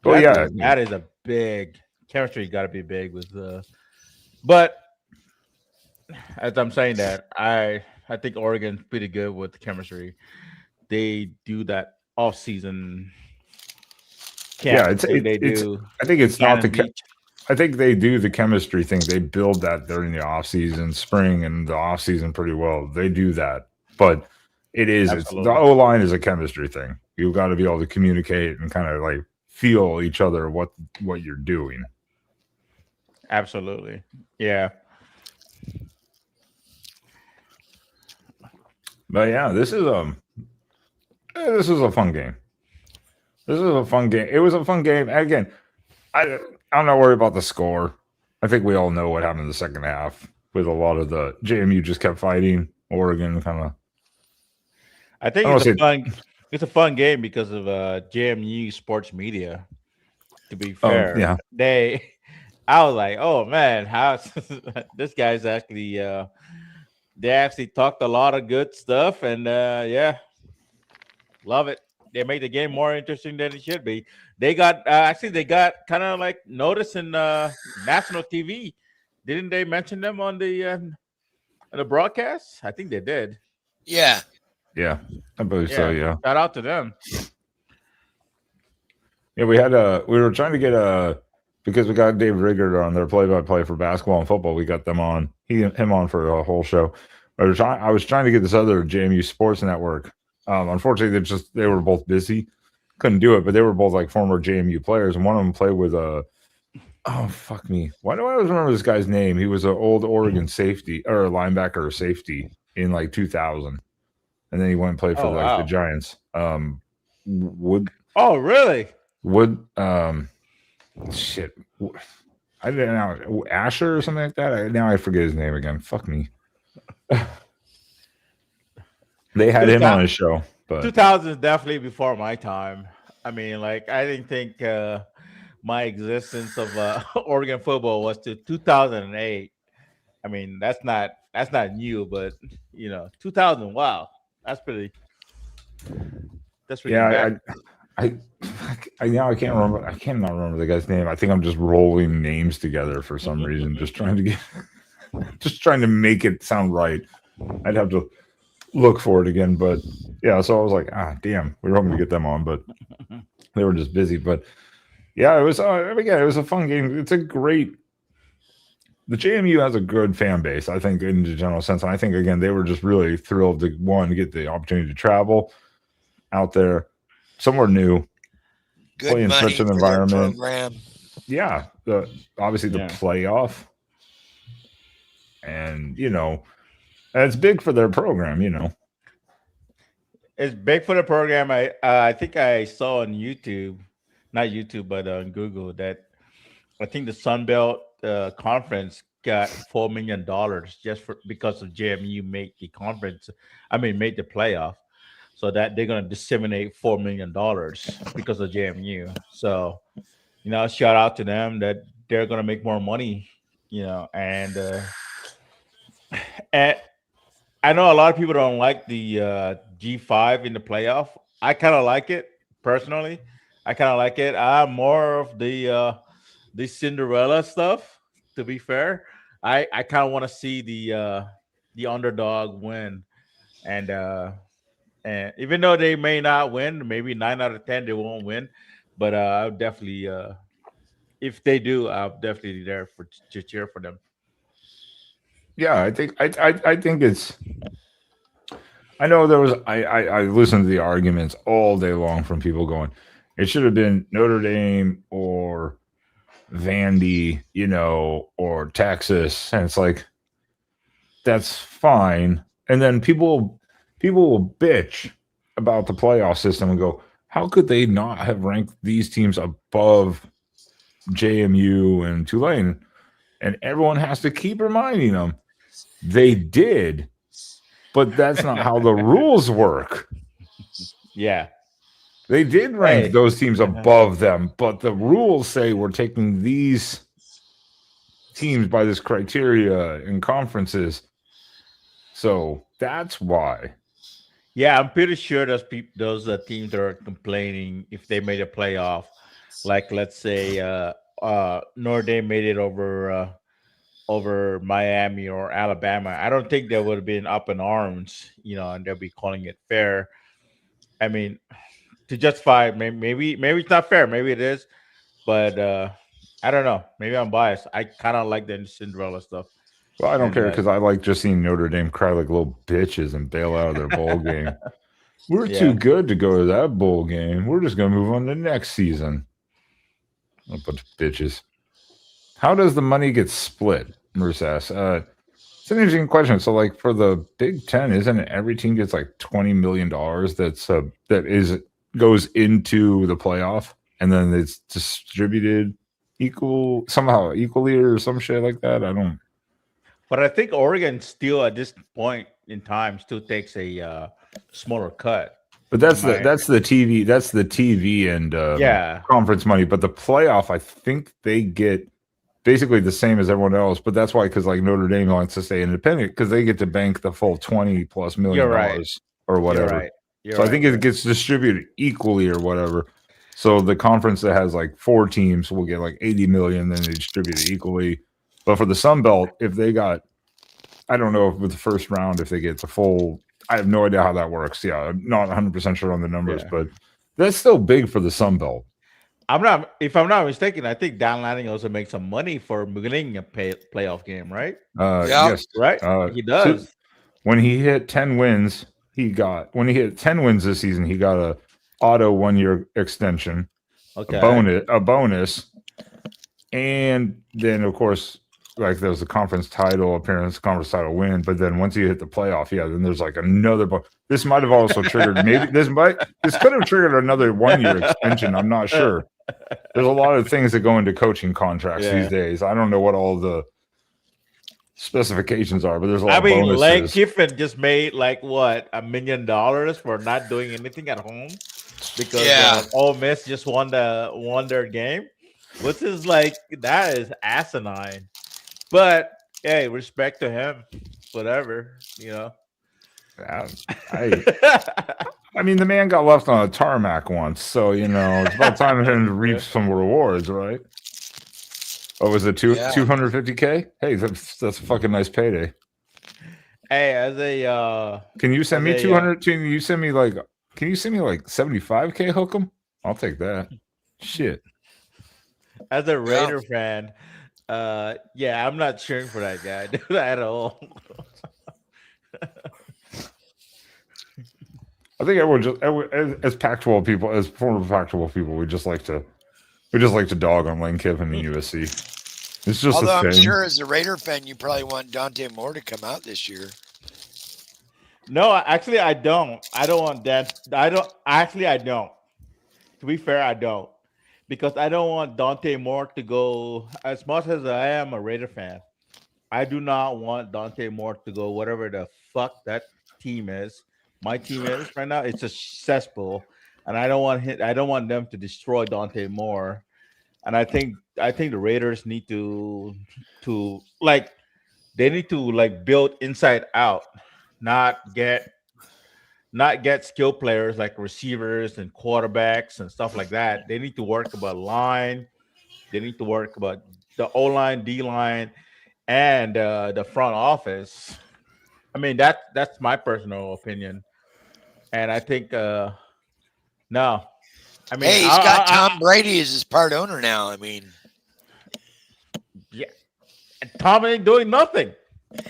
Oh yeah, that is a big chemistry. Got to be big with but as I'm saying that, I think Oregon's pretty good with chemistry. They do that off season. I think it's not the. I think they do the chemistry thing. They build that during the off season, spring, and the off season pretty well. They do that, but it's the O line is a chemistry thing. You've got to be able to communicate and kind of like feel each other what you're doing. Absolutely, yeah. But yeah, this is a fun game. This is a fun game. It was a fun game. Again, I'm not worried about the score. I think we all know what happened in the second half with a lot of the JMU just kept fighting. Oregon kind of. I think it's a fun game because of JMU sports media. To be fair, I was like, oh man, how this guy's actually they actually talked a lot of good stuff, and love it. They made the game more interesting than it should be. They got kind of like notice in national TV. Didn't they mention them on the broadcast? I think they did. Yeah, I believe so. Yeah, shout out to them. Yeah, we were trying to get because we got Dave Riggert on their play-by-play for basketball and football. We got them on him on for a whole show. I was trying to get this other JMU Sports Network. Unfortunately, they were both busy, couldn't do it. But they were both like former JMU players, and one of them played with oh fuck me, why do I always remember this guy's name? He was an old Oregon safety or a linebacker or safety in like 2000, and then he went and played for the Giants. Wood. Oh really? Wood. Shit. I didn't know Asher or something like that. Now I forget his name again. Fuck me. They had him on his show, but 2000 is definitely before my time. I mean, like I didn't think my existence of Oregon football was to 2008. I mean, that's not new, but 2000. Wow, that's pretty. That's pretty bad. I now I can't remember. I cannot remember the guy's name. I think I'm just rolling names together for some reason, just trying to make it sound right. I'd have to look for it again, but yeah. So I was like, damn, we were hoping to get them on, but they were just busy. But yeah, it was. Again, it was a fun game. It's a great. The JMU has a good fan base, I think, in the general sense. And I think again, they were just really thrilled to get the opportunity to travel out there, somewhere new. Good play in money such an for environment. their program. Yeah, obviously the playoff, and it's big for their program. It's big for the program. I think I saw on YouTube, not YouTube, but on Google, that I think the Sun Belt Conference got $4 million just because of JMU made the conference. Made the playoff, so that they're gonna disseminate $4 million because of JMU. So, shout out to them that they're gonna make more money. And I know a lot of people don't like the G5 in the playoff. I kind of like it personally. I kind of like it. I'm more of the Cinderella stuff. To be fair, I kind of want to see the underdog win, and even though they may not win, maybe 9 out of 10 they won't win, but I'll definitely if they do, I'll definitely be there to cheer for them. Yeah, I think it's. I know there was. I listened to the arguments all day long from people going, it should have been Notre Dame or Vandy, or Texas, and it's like that's fine. And then people will bitch about the playoff system and go, how could they not have ranked these teams above JMU and Tulane? And everyone has to keep reminding them they did, but that's not how the rules work. Yeah. They did rank those teams above them, but the rules say we're taking these teams by this criteria in conferences. So that's why. Yeah, I'm pretty sure those teams that are complaining if they made a playoff, like let's say Notre Dame made it over Miami or Alabama. I don't think they would have been up in arms, and they'll be calling it fair. I mean, to justify maybe it's not fair, maybe it is, but I don't know. Maybe I'm biased. I kind of like the Cinderella stuff. Well, I don't care because I like just seeing Notre Dame cry like little bitches and bail out of their bowl game. We're too good to go to that bowl game. We're just going to move on to next season. A bunch of bitches. How does the money get split? Bruce asks. It's an interesting question. So, like for the Big Ten, isn't it every team gets like $20 million goes into the playoff, and then it's distributed equally or some shit like that? I don't. But I think Oregon still at this point in time still takes a smaller cut. But that's the TV and conference money. But the playoff, I think they get basically the same as everyone else. But that's why, because like Notre Dame wants to stay independent because they get to bank the full $20+ million or whatever. I think it gets distributed equally or whatever. So the conference that has like 4 teams will get like 80 million, then they distribute it equally. But for the Sun Belt, if they got, I don't know if with the first round, if they get the full, I have no idea how that works. Yeah, I'm not 100% sure on the numbers, but that's still big for the Sun Belt. If I'm not mistaken, I think Dan Lanning also makes some money for beginning a playoff game, right? Yes, right. He does. So when he hit 10 wins, when he hit 10 wins this season, he got a auto 1-year extension, a bonus, and then of course, like there was a conference title appearance, conference title win. But then once you hit the playoff, then there's like another. This might have also triggered. Maybe this could have triggered another 1-year extension. I'm not sure. There's a lot of things that go into coaching contracts these days. I don't know what all the specifications are, but there's a lot of bonuses. Lane Kiffin just made like what $1 million for not doing anything at home because Ole Miss just won their game. Which is like that is asinine. But hey, respect to him. Whatever, I mean, the man got left on a tarmac once, so it's about time for him to reap some rewards, right? Oh, was it 250K? Hey, that's a fucking nice payday. Hey, as a can you send me 200? Can you send me like 75K? Hook 'em? I'll take that. Shit. As a Raider fan, yeah, I'm not cheering for that guy at all. I think as Pac-12 people, as former Pac-12 people, we just like to dog on Lane Kiffin and USC. It's just although a thing. I'm sure as a Raider fan, you probably want Dante Moore to come out this year. No, actually, I don't. I don't want that. I don't. To be fair, I don't. Because I don't want Dante Moore to go, as much as I am a Raider fan, I do not want Dante Moore to go whatever the fuck that team is. My team is right now, it's a cesspool. And I don't want them to destroy Dante Moore. And I think the Raiders need to they need to build inside out, not get skill players like receivers and quarterbacks and stuff like that. They need to work about line. They need to work about the O line, D line, and the front office. I mean, that's my personal opinion, and I think no. I mean, hey, he's got Tom Brady as his part owner now. I mean, yeah, and Tom ain't doing nothing.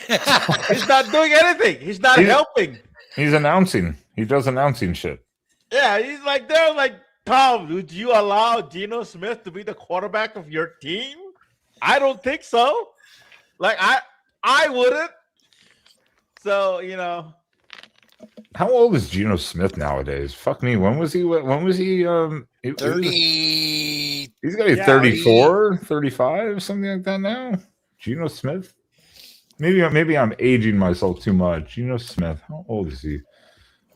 He's not doing anything. He's not helping. He's announcing. He does announcing shit. Yeah, he's they're like, Tom, would you allow Geno Smith to be the quarterback of your team? I don't think so. I wouldn't. So, How old is Geno Smith nowadays? Fuck me. When was he 30. He's got to be 34, 35, something like that now. Geno Smith? Maybe I'm aging myself too much. Geno Smith, how old is he?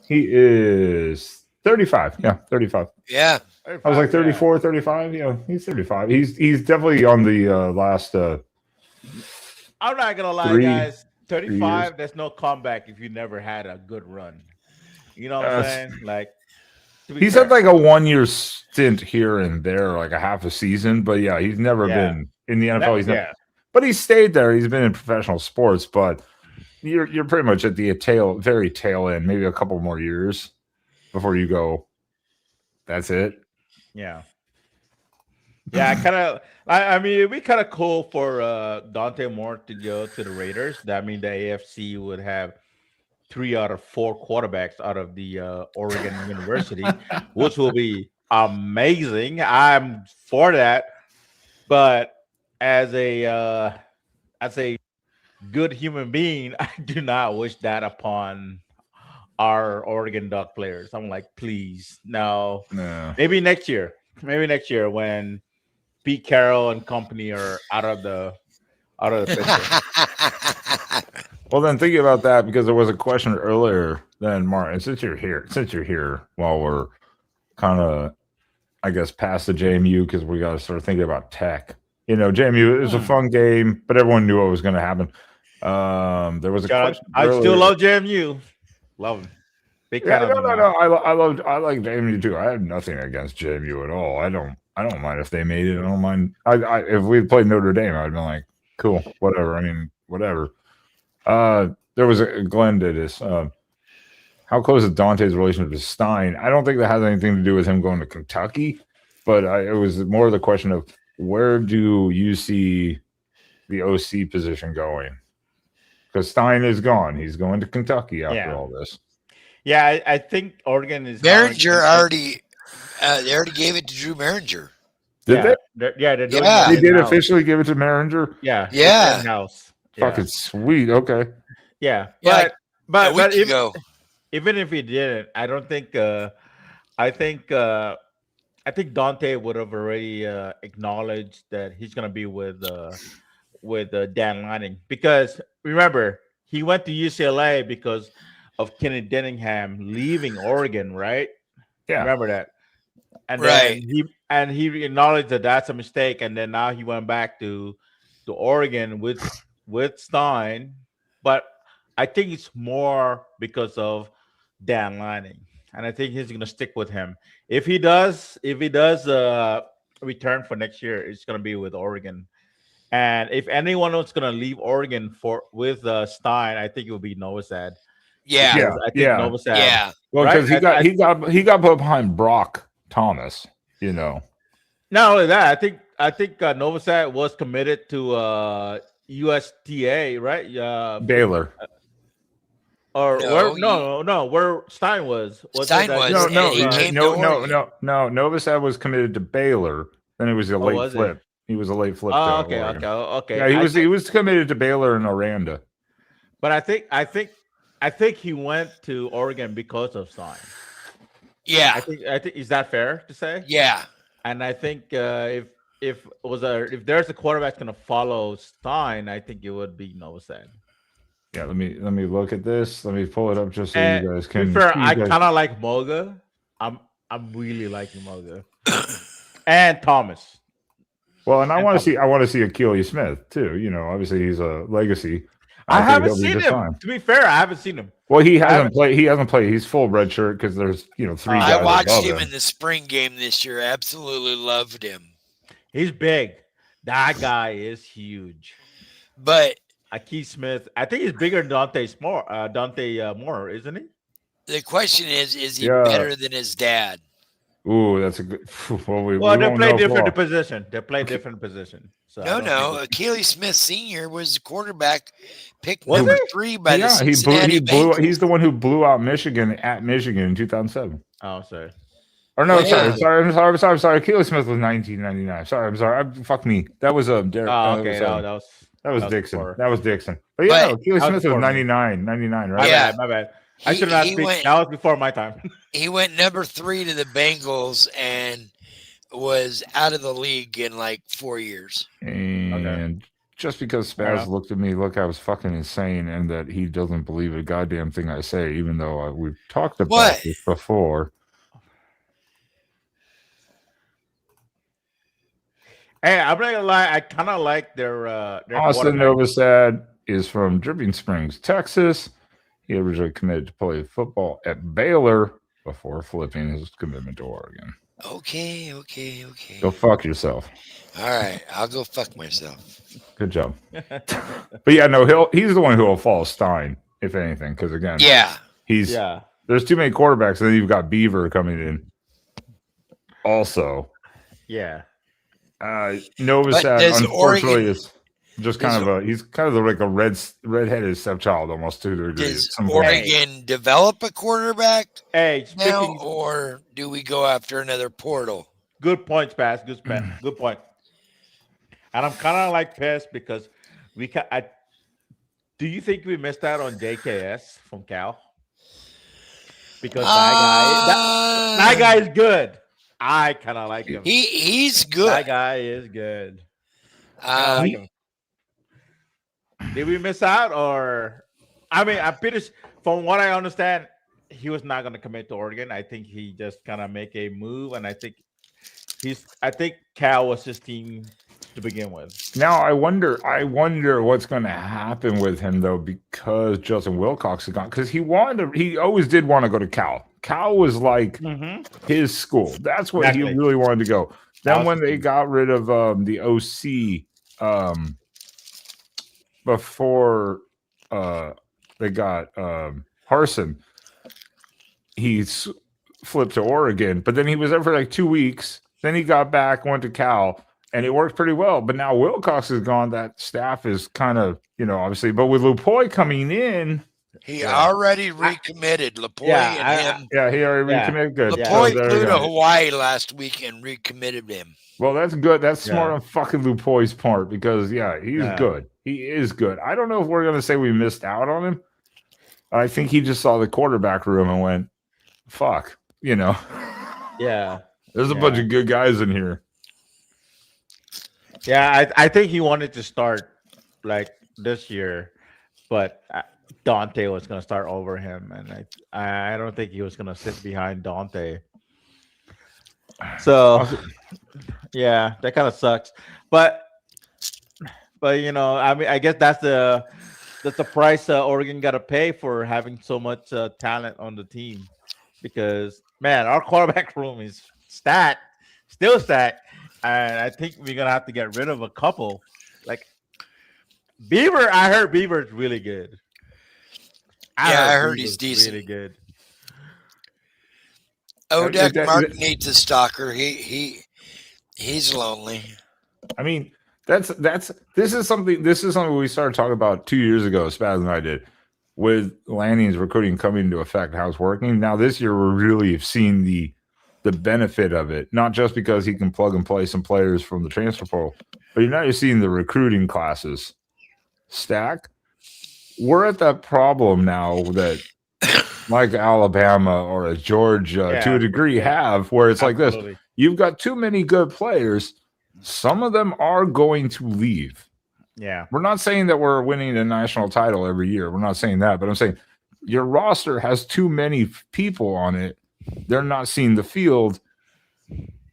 He is 35. Yeah, 35. Yeah. I was like 34, 35. Yeah, he's 35. He's definitely on the last I'm not gonna lie, guys. 35, there's no comeback if you never had a good run. You know what I'm saying? He's had like a 1-year stint here and there, like a half a season, but yeah, he's never been in the NFL. But he's stayed there. He's been in professional sports, but you're pretty much at the very tail end, maybe a couple more years before you go. That's it. Yeah. Yeah, I mean, it'd be kind of cool for Dante Moore to go to the Raiders. That means the AFC would have 3 out of 4 quarterbacks out of the Oregon University, which will be amazing. I'm for that. But as a good human being, I do not wish that upon our Oregon Duck players. I'm like, please, no. Maybe next year when Pete Carroll and company are out of the picture. Well, then thinking about that, because there was a question earlier, then Martin, since you're here while we're kind of, I guess, past the JMU, because we got to start thinking about tech. JMU is a fun game, but everyone knew what was going to happen. There was a question. I still love JMU. Love them. I like JMU too. I have nothing against JMU at all. I don't mind if they made it. I don't mind. If we played Notre Dame, I'd been like, cool, whatever. I mean, whatever. There was Glenn did this. How close is Dante's relationship to Stein? I don't think that has anything to do with him going to Kentucky, but it was more of the question of where do you see the OC position going? Because Stein is gone. He's going to Kentucky after all this. Yeah, I think Oregon is. Maringer already. They already gave it to Drew Maringer. Did they? They're doing They did officially give it to Maringer. Yeah. Yeah. Fucking sweet. Okay. Yeah. But even if he didn't, I don't think. I think Dante would have already acknowledged that he's going to be with Dan Lanning, because remember he went to UCLA because of Kenny Denningham leaving Oregon, right? Yeah. Remember that. And then he acknowledged that that's a mistake, and then now he went back to Oregon with Stein. But I think it's more because of Dan Lanning, and I think he's gonna stick with him. If he does return for next year, it's gonna be with Oregon. And if anyone was gonna leave Oregon with Stein, I think it would be Novosad. Yeah. Because I think Novosad. Yeah. Well, Right? because he got put behind Brock Thomas. You know. Not only that, I think Novosad was committed to USTA, right? Baylor. Or No, where Stein was. Stein that- was. No, and he came to Oregon. no. Novosad was committed to Baylor. Then it was a late was he? flip. He was a late flip. Oh, to Oregon. okay. Yeah, he was committed to Baylor and Orlando. But I think he went to Oregon because of Stein. Yeah. I think is that fair to say? Yeah. And I think if there's a quarterback going to follow Stein, I think it would be Novosad. Yeah, let me look at this. Let me pull it up just so And you guys to can. be fair, you I guys- kind of like Moga. I'm really liking Moga and Thomas. Well, and I want to see Achilles Smith too. You know, obviously he's a legacy. I think haven't he'll be seen just him. fine. To be fair, I haven't seen him. Well, he hasn't played. He hasn't played. He's full red shirt because there's three guys I watched above him in the spring game this year. Absolutely loved him. He's big. That guy is huge. But Keith Smith, I think he's bigger than Dante Moore, isn't he? the question is he Yeah. better than his dad? Ooh, that's a good. Well, we They won't play know different for- position. They play different position. So I don't No. think Achilles Smith Sr. was the quarterback picked Was number he? 3 by the Yeah, Cincinnati he blew. Bengals. He's the one who blew out Michigan at Michigan in 2007. Oh, sorry. Or no, Well, yeah. sorry. Achilles Smith was 1999. Sorry. Fuck me. That was Derek. Oh, okay. That was was Dixon. before. That was Dixon. But yeah, But- Achilles That was Smith was before me. 99, right? Yeah. My bad. I should not speak. went- That was before my time. He went number 3 to the Bengals and was out of the league in like 4 years. And just because Fair Spaz enough. looked at me like I was fucking insane and that he doesn't believe a goddamn thing I say, even though we've talked about What? this before. Hey, I'm not gonna lie. I kind of like their Austin quarterback. Novosad is from Dripping Springs, Texas. He originally committed to play football at Baylor before flipping his commitment to Oregon. Okay. Go fuck yourself. All right, I'll go fuck myself. Good job. But yeah, no, he's the one who will follow Stein, if anything, because again, Yeah. Yeah. there's too many quarterbacks, and then you've got Beaver coming in. Also, Yeah. Novosad, does unfortunately, Oregon- is just kind of he's kind of like a redheaded stepchild almost to the degree. Does Some point. Oregon develop a quarterback Hey, now, speaking. or do we go after another portal? Good points, Pass. Good point. And I'm kind of like pissed because do you think we missed out on JKS from Cal? Because that guy is good. I kind of like him. He's That good. guy is good. I like him. Did we miss out, or I mean, I'm pretty. From what I understand, he was not going to commit to Oregon. I think he just kind of make a move, and I think Cal was his team to begin with. Now I wonder what's going to happen with him though, because Justin Wilcox is gone. Because he always did want to go to Cal. Cal was like his school. That's where he Exactly. really wanted to go. Then was when his they team. got rid of the OC, before they got Harson, he flipped to Oregon. But then he was there for like 2 weeks. Then he got back, went to Cal. And it worked pretty well. But now Wilcox is gone. That staff is kind of, obviously. But with Lupoy coming in, He already recommitted. Lapoy and him. yeah, he already recommitted. Good. Lapoy So there flew you to go. Hawaii last week and recommitted him. Well, that's good. That's smart Yeah. on fucking Lupoy's part because, he's good. He is good. I don't know if we're going to say we missed out on him. I think he just saw the quarterback room and went, fuck, Yeah. There's a bunch of good guys in here. Yeah, I think he wanted to start like this year, but Dante was going to start over him, and I don't think he was going to sit behind Dante. So, yeah, that kind of sucks. But I mean, I guess that's the that's the price Oregon got to pay for having so much talent on the team. Because man, our quarterback room is stacked, still stacked, and I think we're gonna have to get rid of a couple. Like Beaver, I heard Beaver's really good. I heard he's Beaver's really decent. good. Odek Mark needs a stalker. He's lonely. I mean, this is something we started talking about 2 years ago. Spaz and I did with Lanning's recruiting coming into effect, how it's working. Now this year we're really seeing the benefit of it, not just because he can plug and play some players from the transfer portal, but you're seeing the recruiting classes stack. We're at that problem now that like Alabama or Georgia to a degree have, where it's like this. You've got too many good players. Some of them are going to leave. Yeah. We're not saying that we're winning a national title every year. We're not saying that, but I'm saying your roster has too many people on it. They're not seeing the field.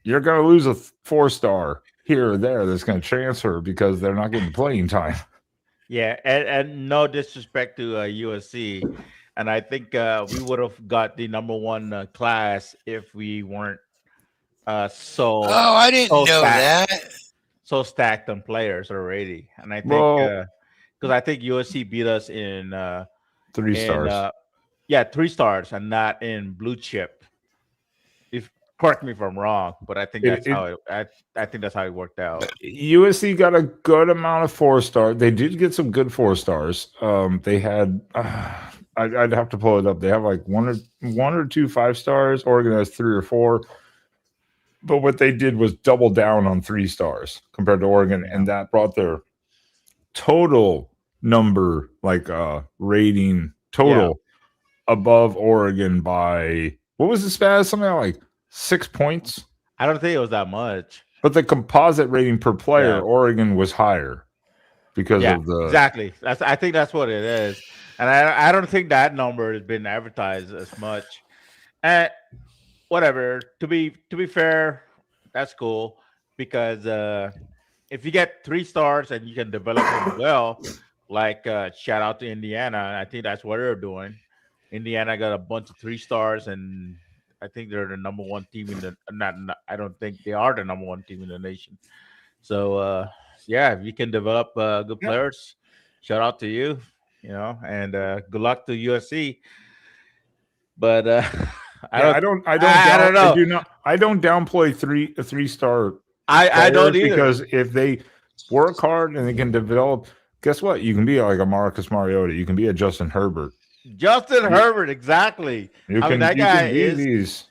You're going to lose a 4-star here or there that's going to transfer because they're not getting playing time. Yeah, and no disrespect to USC, and I think we would have got the number one class if we weren't so. Oh, I didn't know stacked, that. So stacked on players already, and I think because I think USC beat us in 3 stars. 3 stars, and not in blue chip. If correct me if I'm wrong, but I think that's how I think that's how it worked out. USC got a good amount of 4-star. They did get some good 4-stars. They had I'd have to pull it up. They have like one or two 5-stars. Oregon has 3 or 4. But what they did was double down on 3 stars compared to Oregon, and that brought their total number, like rating total, above Oregon by what was the Spaz? Something like 6 points. I don't think it was that much. But the composite rating per player, Oregon was higher because of the exactly. I think that's what it is, and I don't think that number has been advertised as much. And whatever. To be fair, that's cool because if you get 3 stars and you can develop them well, like shout out to Indiana. I think that's what they're doing. Indiana got a bunch of 3 stars, and I think they're the number one team in the. Not I don't think they are the number one team in the nation. So if you can develop good players, shout out to you. And good luck to USC. But I don't know. I don't downplay a 3-star. I don't either, because if they work hard and they can develop, guess what? You can be like a Marcus Mariota. You can be a Justin Herbert. Herbert, exactly. That guy is.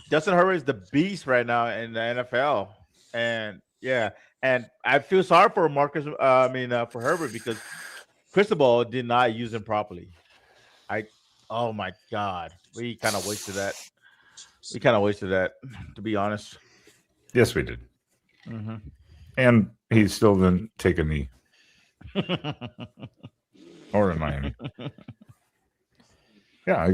Justin Herbert is the beast right now in the NFL, and and I feel sorry for for Herbert because Cristobal did not use him properly. Oh my God, we kind of wasted that. To be honest. Yes, we did. Mm-hmm. And he still didn't take a knee. Or in Miami. Yeah,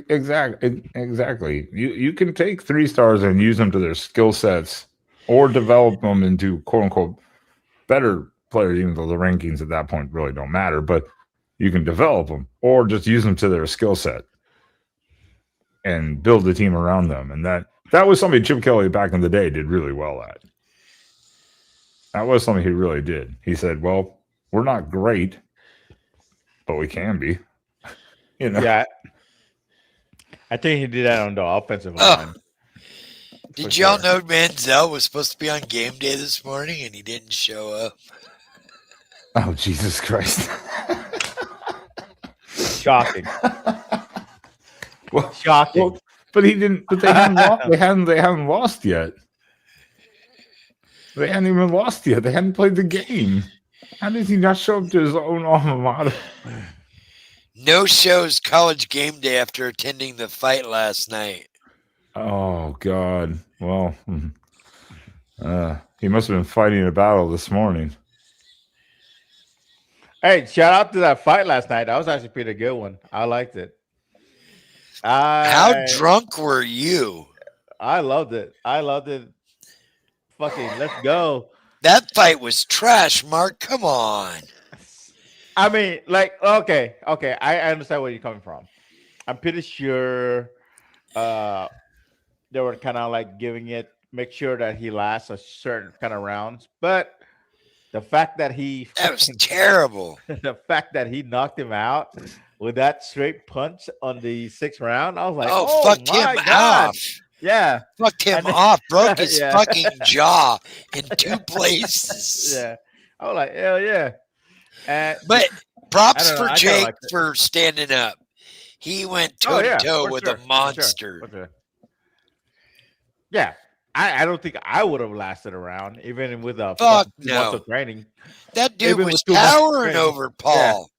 exactly. You can take 3 stars and use them to their skill sets or develop them into quote unquote better players, even though the rankings at that point really don't matter. But you can develop them or just use them to their skill set and build the team around them. And that was something Chip Kelly back in the day did really well at. That was something he really did. He said, well, we're not great, but we can be. Yeah. I think he did that on the offensive line. Did y'all know Manziel was supposed to be on game day this morning and he didn't show up? Oh, Jesus Christ. Shocking. Shocking. Well, but he didn't. But they haven't lost yet. They hadn't even lost yet. They hadn't played the game. How did he not show up to his own alma mater? No shows college game day after attending the fight last night. Oh God. Well, he must have been fighting a battle this morning. Hey, shout out to that fight last night. That was actually a pretty good one. I liked it. How drunk were you? I loved it. Fucking let's go. That fight was trash, Mark. Come on. I mean, like, okay, I understand where you're coming from. I'm pretty sure they were kind of like giving it, make sure that he lasts a certain kind of rounds. But the fact that he That was fucking, terrible. the fact that he knocked him out with that straight punch on the 6th round, I was like, Oh, oh fucked him my god, off. yeah, Fucked him and then, off. Broke his yeah, fucking jaw in 2 places. yeah. I was like, hell yeah, and But I props don't know, for I kind of Jake like it. for standing up. He went Oh toe to yeah, toe for with a sure, for sure, monster. for sure. Yeah, I don't think I would have lasted around even with a Fuck fucking 2 months no. of training. That dude Even was with 2 months of towering training, over yeah. Paul.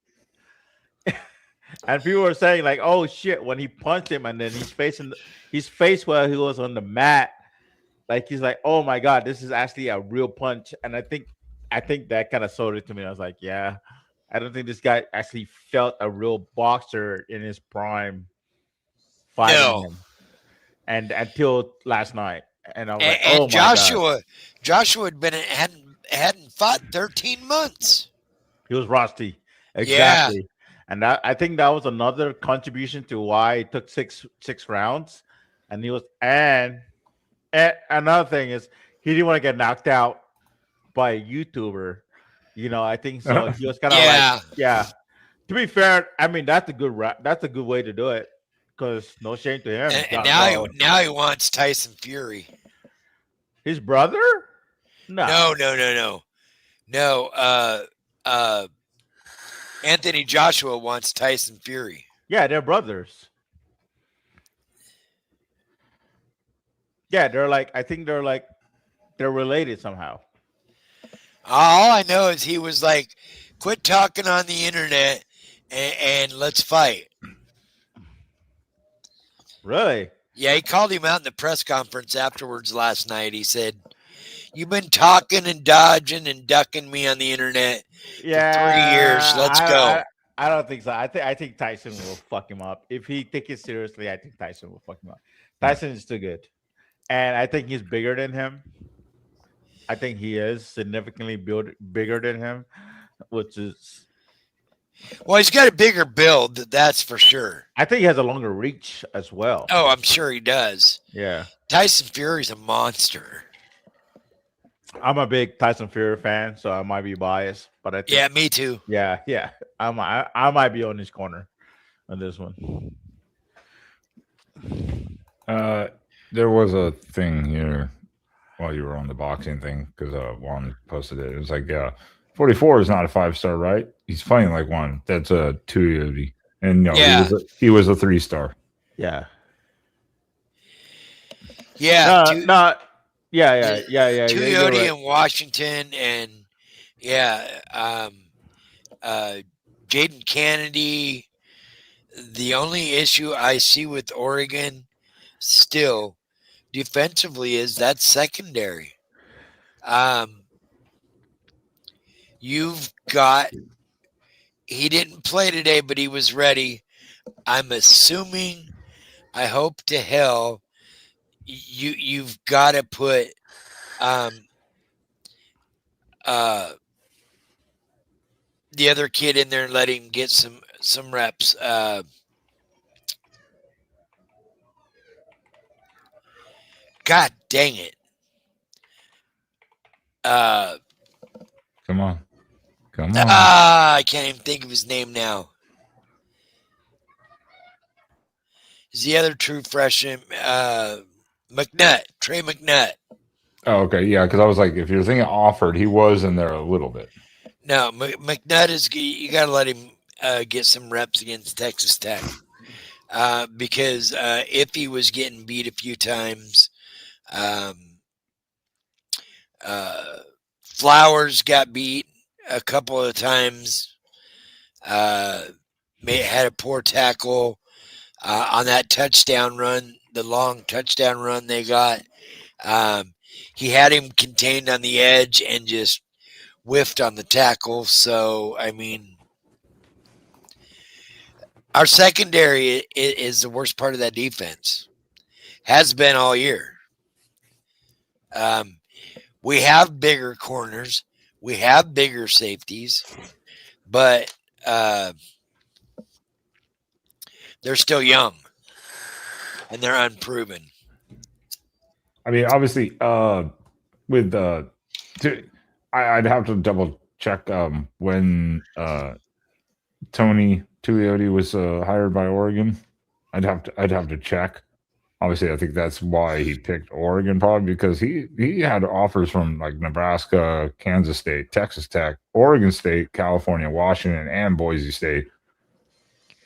And people were saying like, "Oh shit!" When he punched him, and then his face while he was on the mat, like he's like, "Oh my god, this is actually a real punch." And I think that kind of sold it to me. I was like, "Yeah, I don't think this guy actually felt a real boxer in his prime fighting No. him." And until last night, and I was like, And "Oh my god." Joshua hadn't fought 13 months. He was rusty. Yeah. Exactly. And I think that was another contribution to why it took six rounds. And he was and another thing is he didn't want to get knocked out by a YouTuber. I think so. He was kind of like, Yeah. yeah. To be fair, I mean that's that's a good way to do it. Because no shame to him. And No. now he wants Tyson Fury. His brother? No. No. Anthony Joshua wants Tyson Fury. Yeah, they're brothers. Yeah, I think they're related somehow. All I know is he was like, quit talking on the internet and let's fight. Really? Yeah, he called him out in the press conference afterwards last night. He said, "You've been talking and dodging and ducking me on the internet for 3 years. Let's go." I don't think so. I think Tyson will fuck him up. If he take it seriously, I think Tyson will fuck him up. Tyson is too good. And I think he's bigger than him. I think he is significantly bigger than him, which is Well, he's got a bigger build, that's for sure. I think he has a longer reach as well. Oh, I'm sure he does. Yeah. Tyson Fury's a monster. I'm a big Tyson Fury fan, so I might be biased, but I think, Yeah, me too. yeah. I might be on his corner on this one. There was a thing here while you were on the boxing thing because Juan posted it. It was like, 44 is not a 5-star, right? He's fighting like one. That's a 280. And no, Yeah. he was a 3-star. Yeah. Yeah. Yeah. Coyote Right. in Washington and Jaden Kennedy. The only issue I see with Oregon still defensively is that secondary. You've got he didn't play today, but he was ready. I'm assuming, I hope to hell, you've got to put the other kid in there and let him get some reps. God dang it. Come on. I can't even think of his name now. Is the other true freshman, McNutt, Trey McNutt. Oh, okay. Yeah, because I was like, if you're thinking offered, he was in there a little bit. No, McNutt is, you got to let him get some reps against Texas Tech. Because if he was getting beat a few times, Flowers got beat a couple of times. Had a poor tackle on that touchdown run, the long touchdown run they got. He had him contained on the edge and just whiffed on the tackle. So, I mean, our secondary is the worst part of that defense. Has been all year. We have bigger corners. We have bigger safeties. But they're still young and they're unproven. I mean, obviously, with I'd have to double check when Tony Tuioti was hired by Oregon. I'd have to check. Obviously, I think that's why he picked Oregon, probably because he had offers from like Nebraska, Kansas State, Texas Tech, Oregon State, California, Washington, and Boise State.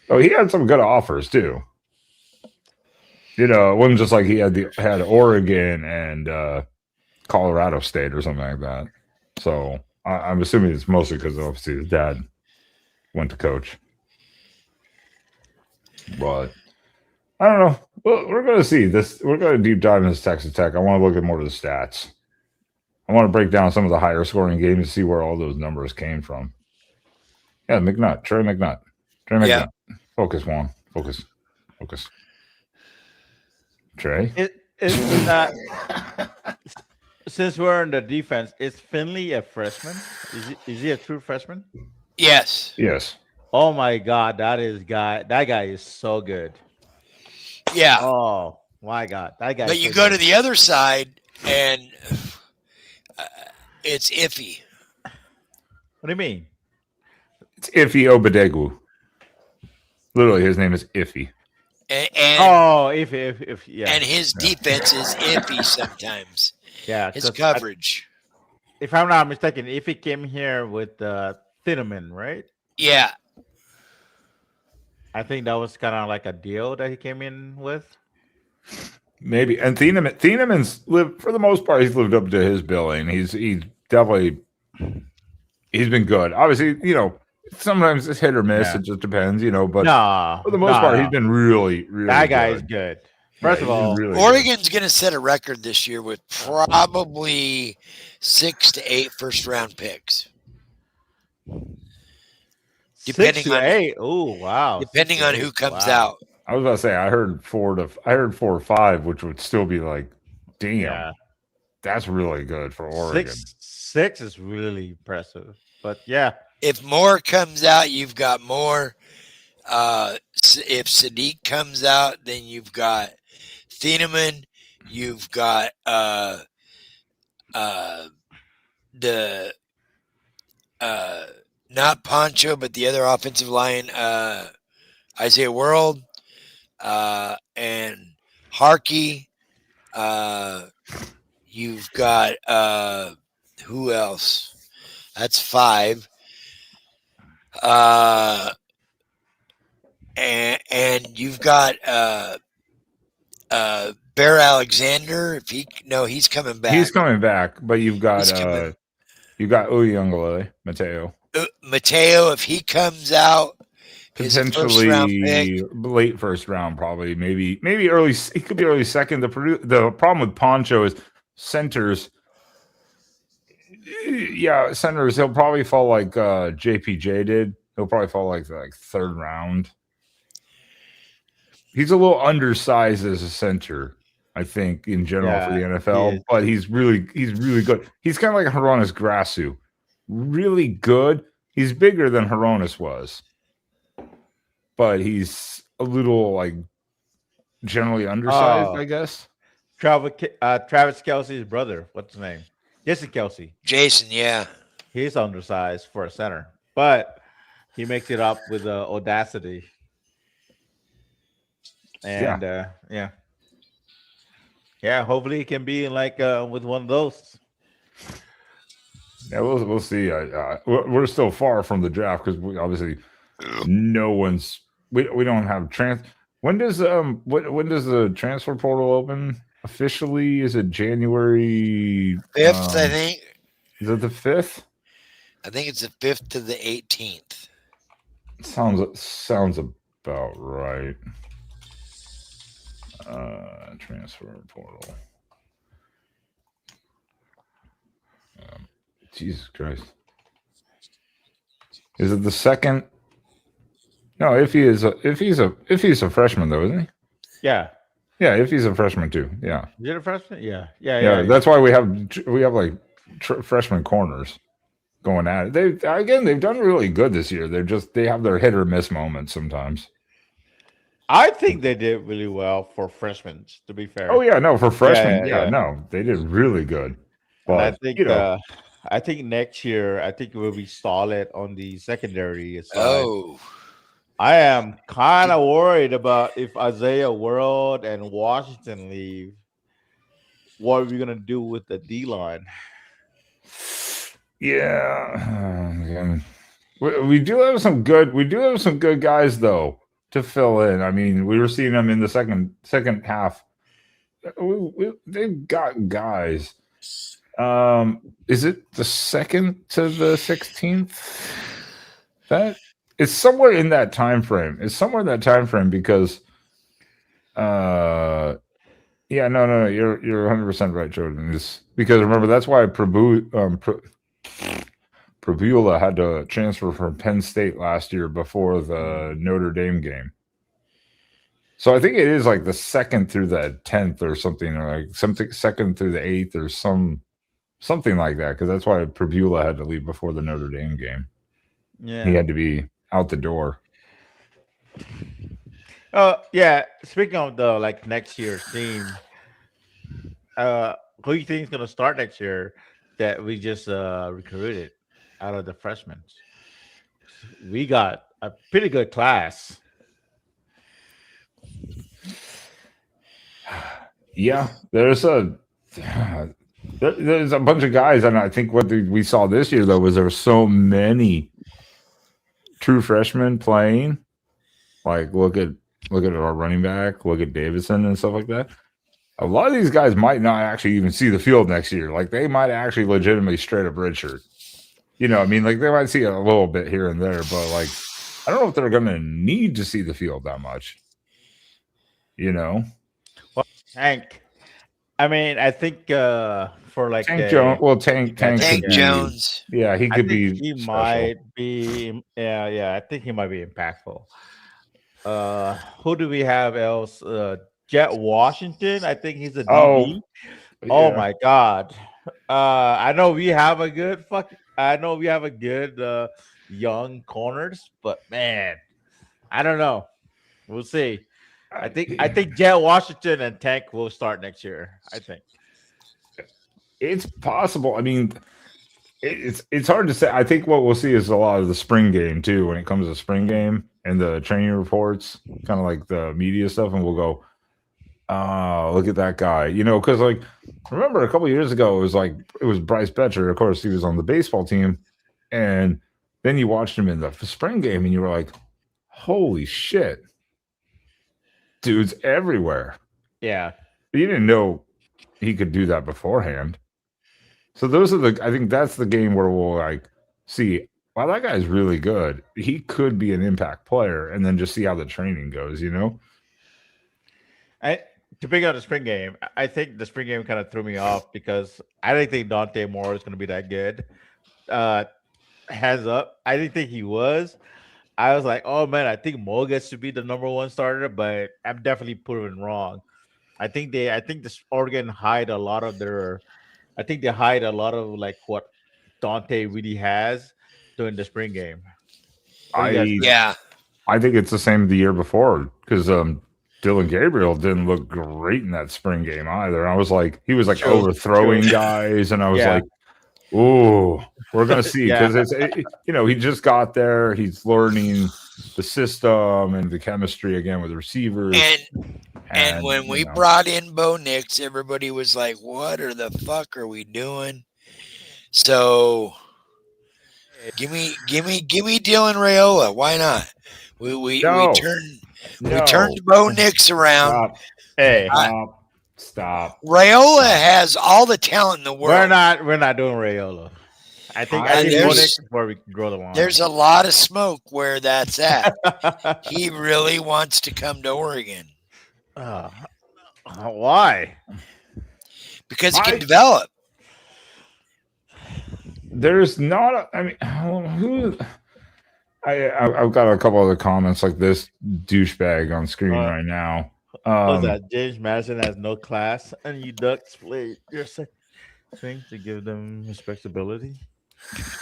Oh, he had some good offers too. You know, it wasn't just like he had Oregon and Colorado State or something like that. So I'm assuming it's mostly because obviously his dad went to coach. But I don't know. Well, we're going to see this. We're going to deep dive into Texas Tech. I want to look at more of the stats. I want to break down some of the higher scoring games and see where all those numbers came from. Yeah, McNutt, Trey McNutt. Yeah. Focus, Juan. Focus. Trey? It's not. Since we're in the defense, is Finley a freshman? Is he a true freshman? Yes. Yes. Oh my God, that guy is so good. Yeah. Oh my God, that guy. But you go to the other side and it's iffy. What do you mean? It's Iffy Obadegu. Literally, his name is Iffy. And if yeah. And his defense is iffy sometimes. Yeah, his coverage. If I'm not mistaken, if he came here with Thieneman, right? Yeah. I think that was kind of like a deal that he came in with. Maybe. And Thieneman's lived, for the most part, he's lived up to his billing. He's definitely, he's been good. Obviously, you know, sometimes it's hit or miss. Yeah. It just depends, you know, but for the most part, he's been really, really that guy is good. First of all, really Oregon's going to set a record this year with probably 6 to 8 first-round picks. Depending on 8. Oh, wow. Depending on who comes out. I was about to say I heard 4 or 5, which would still be like, damn, that's really good for Oregon. 6 is really impressive. But yeah, if more comes out, you've got more. If Sadiq comes out, then you've got Thieneman. You've got the not Poncho, but the other offensive line, Isaiah World, and Harkey. You've got who else? That's 5. And you've got Bear Alexander. He's coming back. He's coming back, but you've got Uyunglele, Mateo. Mateo, if he comes out, potentially late first round, probably maybe early. It could be early second. The problem with Poncho is centers. Yeah, centers. He'll probably fall like JPJ did. He'll probably fall like third round. He's a little undersized as a center, I think, in general for the NFL. But he's really good. He's kind of like Hronis Grasu. Really good. He's bigger than Hronis was, but he's a little like generally undersized, I guess. Travis Kelsey's brother. What's his name? Jason Kelsey. Jason, yeah. He's undersized for a center, but he makes it up with audacity. And hopefully he can be like with one of those. Yeah, we'll see. We're still far from the draft because obviously we don't have When does the transfer portal open officially? Is it January 5th? I think. Is it the 5th? I think it's the 5th to the 18th. Sounds about right. Transfer portal. Jesus Christ. Is it the second? No, if he's a freshman though, isn't he? Yeah. Yeah, if he's a freshman too. Yeah. Is it a freshman? Yeah. That's why we have like freshman corners. going at it. They've done really good this year. They have their hit or miss moments sometimes. I think they did really well for freshmen. To be fair. Oh yeah, no, for freshmen, Yeah. no, they did really good. And But I think next year I think we'll be solid on the secondary side. Oh, I am kind of worried about if Isaiah World and Washington leave. What are we gonna do with the D line? yeah, we do have some good guys though to fill in. I mean, we were seeing them in the second half. They've got guys. Is it the 2nd to the 16th? That it's somewhere in that time frame. It's somewhere in that time frame because yeah, no, you're 100% right, Jordan. It's because remember that's why Prabula had to transfer from Penn State last year before the Notre Dame game. So I think it is like the 2nd through the 10th or something, or like something 2nd through the 8th or something like that. Because that's why Prabula had to leave before the Notre Dame game. Yeah, he had to be out the door. Yeah. Speaking of the next year's team, who you think is gonna start next year that we just recruited out of the freshmen? We got a pretty good class. Yeah, there's a bunch of guys, and I think what we saw this year though was there were so many true freshmen playing. Like look at our running back, look at Davidson and stuff like that. A lot of these guys might not actually even see the field next year. Like they might actually legitimately straight up redshirt. You know, I mean, like they might see it a little bit here and there, but like I don't know if they're going to need to see the field that much. You know. Well, Tank. I mean, I think for Tank Jones. Well, Tank Jones. Yeah, he could be. He special. might be. Yeah. I think he might be impactful. Who do we have else? Jet Washington. I think he's a DB. Oh my God. I know we have a good young corners, but man, I don't know. We'll see. I think Jet Washington and Tank will start next year. I think it's possible. I mean, it's hard to say. I think what we'll see is a lot of the spring game too. When it comes to spring game and the training reports, kind of like the media stuff, and we'll go, "Oh, look at that guy!" You know, because like remember a couple of years ago, it was Bryce Betcher. Of course, he was on the baseball team, and then you watched him in the spring game, and you were like, "Holy shit!" Dude's everywhere. Yeah. You didn't know he could do that beforehand. So I think that's the game where we'll like see, wow, that guy's really good. He could be an impact player, and then just see how the training goes, you know? To pick out the spring game, I think the spring game kind of threw me off because I didn't think Dante Moore was going to be that good. Hands up. I didn't think he was. I was like, oh man, I think Mo gets to be the number one starter, but I'm definitely proven wrong. I think this Oregon hide a lot of like what Dante really has during the spring game. I think it's the same the year before because Dylan Gabriel didn't look great in that spring game either. I was like, he was like overthrowing guys, and I was like, "Ooh, we're gonna see," because he just got there. He's learning the system and the chemistry again with receivers. And when we brought in Bo Nix, everybody was like, "What the fuck are we doing?" So give me Dylan Raiola. Why not? We turned Bo Nix around. Stop. Raiola has all the talent in the world. We're not doing Raiola. I think Bo Nix is where we can grow the line. There's a lot of smoke where that's at. He really wants to come to Oregon. Why? Because he can develop. There's not. I've got a couple other comments like this douchebag on screen right now. What's that? James Madison has no class, and you ducks play your thing to give them respectability.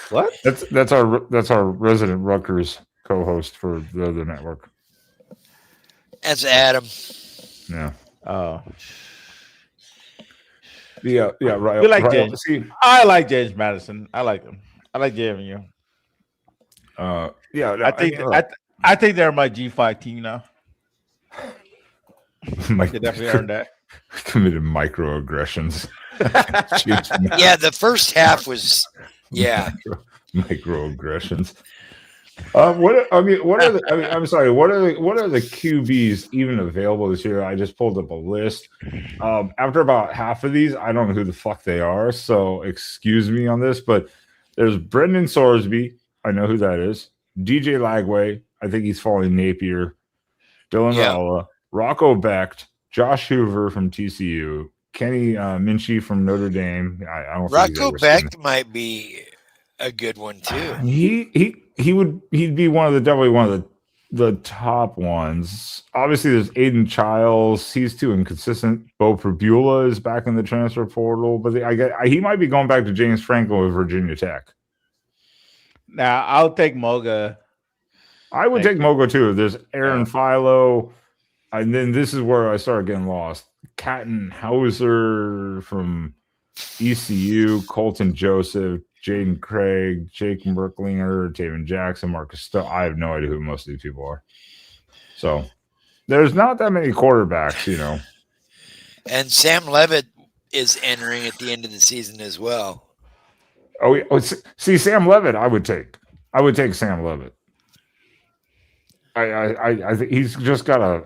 What? That's our resident Rutgers co-host for the other network. That's Adam. Yeah. Oh, Yeah, right. we like Right. James. See, I like James Madison. I like him. I like JMU. yeah, no, I think look, I think they're my G5 team now. Mike They definitely earned that. committed microaggressions. Yeah, the first half was Microaggressions. What I mean, what are the, I mean, I'm sorry. What are the QBs even available this year? I just pulled up a list. After about half of these, I don't know who the fuck they are. So excuse me on this, but there's Brendan Sorsby. I know who that is. DJ Lagway. I think he's following Napier. Dylan Yeah. Raola, Rocco Becht, Josh Hoover from TCU, Kenny Minchie from Notre Dame. I don't think he's Rocco ever seen Becht might be a good one too. He'd be definitely one of the top ones. Obviously, there's Aiden Childs. He's too inconsistent. Bo Prabula is back in the transfer portal, but he might be going back to James Franklin with Virginia Tech. Now I'll take Moga. I would take Mogo too. There's Aaron Philo, and then this is where I started getting lost. Catton Hauser from ECU, Colton Joseph, Jaden Craig, Jake Merklinger, Taven Jackson, Marcus Stowe. I have no idea who most of these people are. So there's not that many quarterbacks, you know. And Sam Levitt is entering at the end of the season as well. See, Sam Levitt, I would take Sam Levitt. I think he's just got a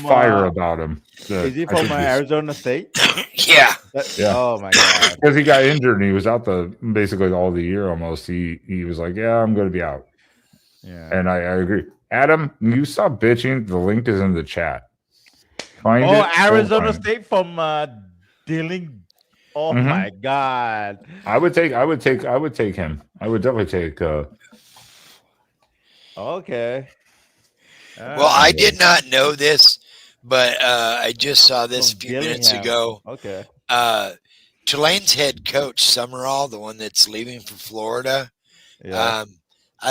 fire about him. Is he from Arizona State? Yeah. Oh my god! Because he got injured and he was out basically all the year almost. He was like, yeah, I'm going to be out. Yeah, and I agree. Adam, you stop bitching. The link is in the chat. Find it. Arizona State from Dilling. Oh my god! I would take him. I would definitely take. Okay. Well, I did not know this, but I just saw this a few minutes ago. Okay. Tulane's head coach, Summerall, the one that's leaving for Florida, I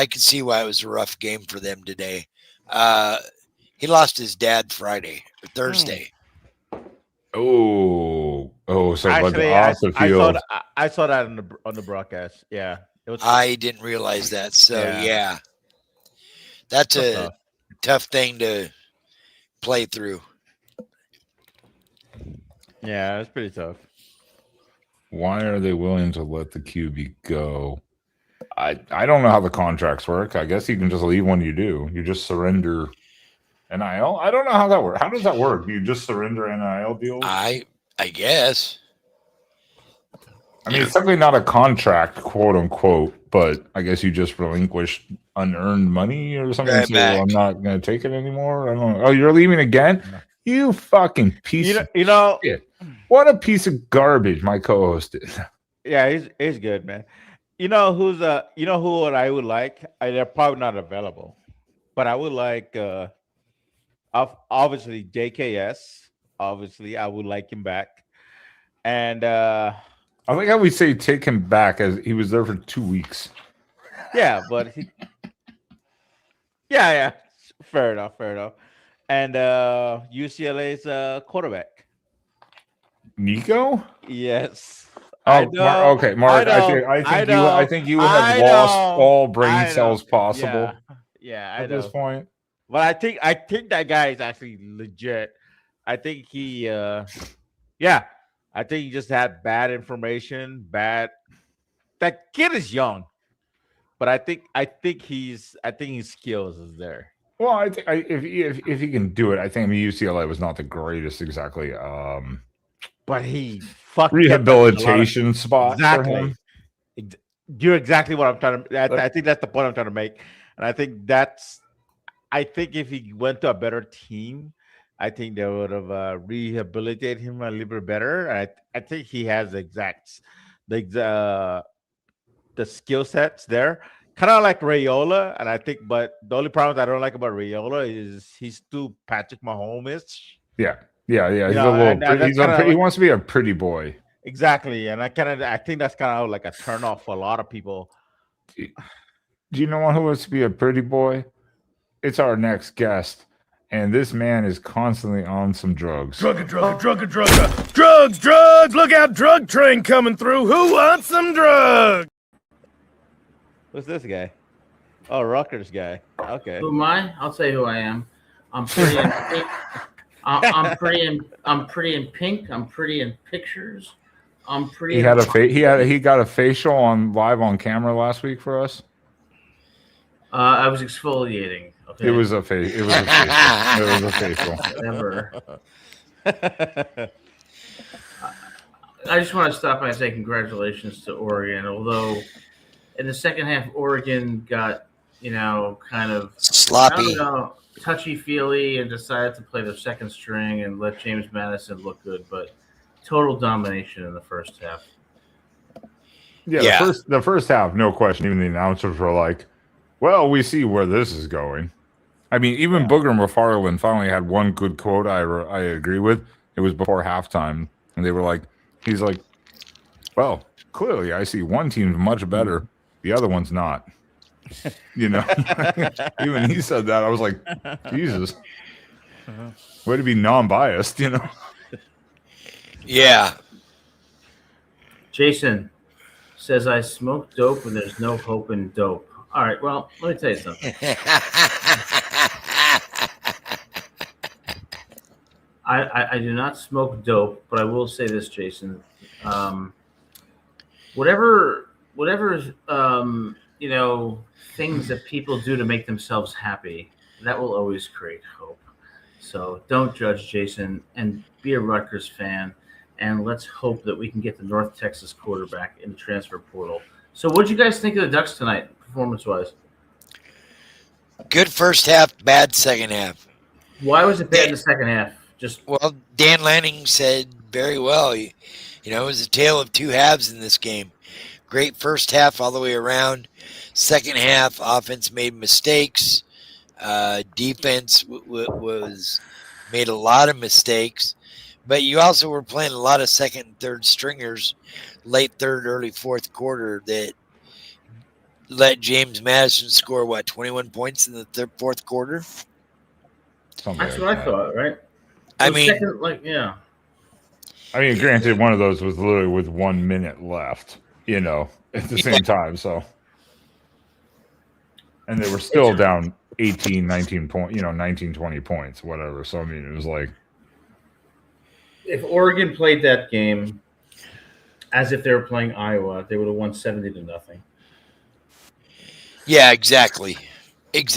could see why it was a rough game for them today. He lost his dad Thursday. So actually, off the field. I saw that on the broadcast. Yeah, I didn't realize that. So yeah that's a tough thing to play through. Yeah, it's pretty tough. Why are they willing to let the QB go? I don't know how the contracts work. I guess you can just leave when you do. You just surrender NIL. I don't know how that works. How does that work? You just surrender NIL deals? I guess. I mean, it's definitely not a contract, quote unquote, but I guess you just relinquish unearned money or something. Right back. I'm not going to take it anymore. I don't know. Oh, you're leaving again? You fucking piece of shit. What a piece of garbage my co-host is. Yeah, he's good, man. You know who I would like? They're probably not available, but I would like obviously JKS. Obviously, I would like him back. And I think how we say take him back as he was there for 2 weeks. Yeah, but yeah, fair enough. And UCLA's quarterback, Nico. Yes. Oh, Mark. I think you would have lost all brain cells possible. Yeah, at this point. But I think that guy is actually legit. I think he, I think he just had bad information. That kid is young, but I think his skills is there. Well, I think if he can do it, I think UCLA was not the greatest exactly. But he rehabilitation spot for him. You're exactly what I'm trying to. I think that's the point I'm trying to make, and I think if he went to a better team, I think they would have rehabilitated him a little bit better. I think he has the skill sets there, kind of like Raiola. And I think, but the only problem I don't like about Raiola is he's too Patrick Mahomes-ish. Yeah. He's he wants to be a pretty boy. Exactly, and I think that's kind of like a turnoff for a lot of people. Do you know who wants to be a pretty boy? It's our next guest, and this man is constantly on some drugs. Drugs! Look out, drug train coming through. Who wants some drugs? Who's this guy? Oh, Rutgers guy. Okay. Who am I? I'll tell you who I am. I'm pretty in pink. I'm pretty in pink. I'm pretty in pictures. I'm pretty. He got a facial on live on camera last week for us. I was exfoliating. Okay. It was a facial. It was a facial. Never. I just want to stop by and say congratulations to Oregon. Although in the second half, Oregon got kind of sloppy, touchy-feely, and decided to play their second string and let James Madison look good. But total domination in the first half. Yeah. The first half, no question. Even the announcers were like, "Well, we see where this is going." I mean, even Booger McFarland finally had one good quote I agree with. It was before halftime, and they were like, he's like, "Well, clearly I see one team's much better, the other one's not." Even he said that. I was like, Jesus, way to be non-biased, Yeah. Jason says, I smoke dope and there's no hope in dope. All right, well, let me tell you something. I do not smoke dope, but I will say this, Jason. Whatever things that people do to make themselves happy, that will always create hope. So don't judge, Jason, and be a Rutgers fan. And let's hope that we can get the North Texas quarterback in the transfer portal. So what did you guys think of the Ducks tonight, performance-wise? Good first half, bad second half. Why was it bad in the second half? Well, Dan Lanning said very well. It was a tale of two halves in this game. Great first half all the way around. Second half, offense made mistakes. Defense was made a lot of mistakes. But you also were playing a lot of second and third stringers, late third, early fourth quarter that let James Madison score, 21 points in the fourth quarter? That's what I thought, right? I mean, granted, one of those was literally with 1 minute left, at the same time. So, and they were still down 18, 19 points, 19, 20 points, whatever. So, I mean, it was like, if Oregon played that game as if they were playing Iowa, they would have won 70-0. Yeah, exactly. And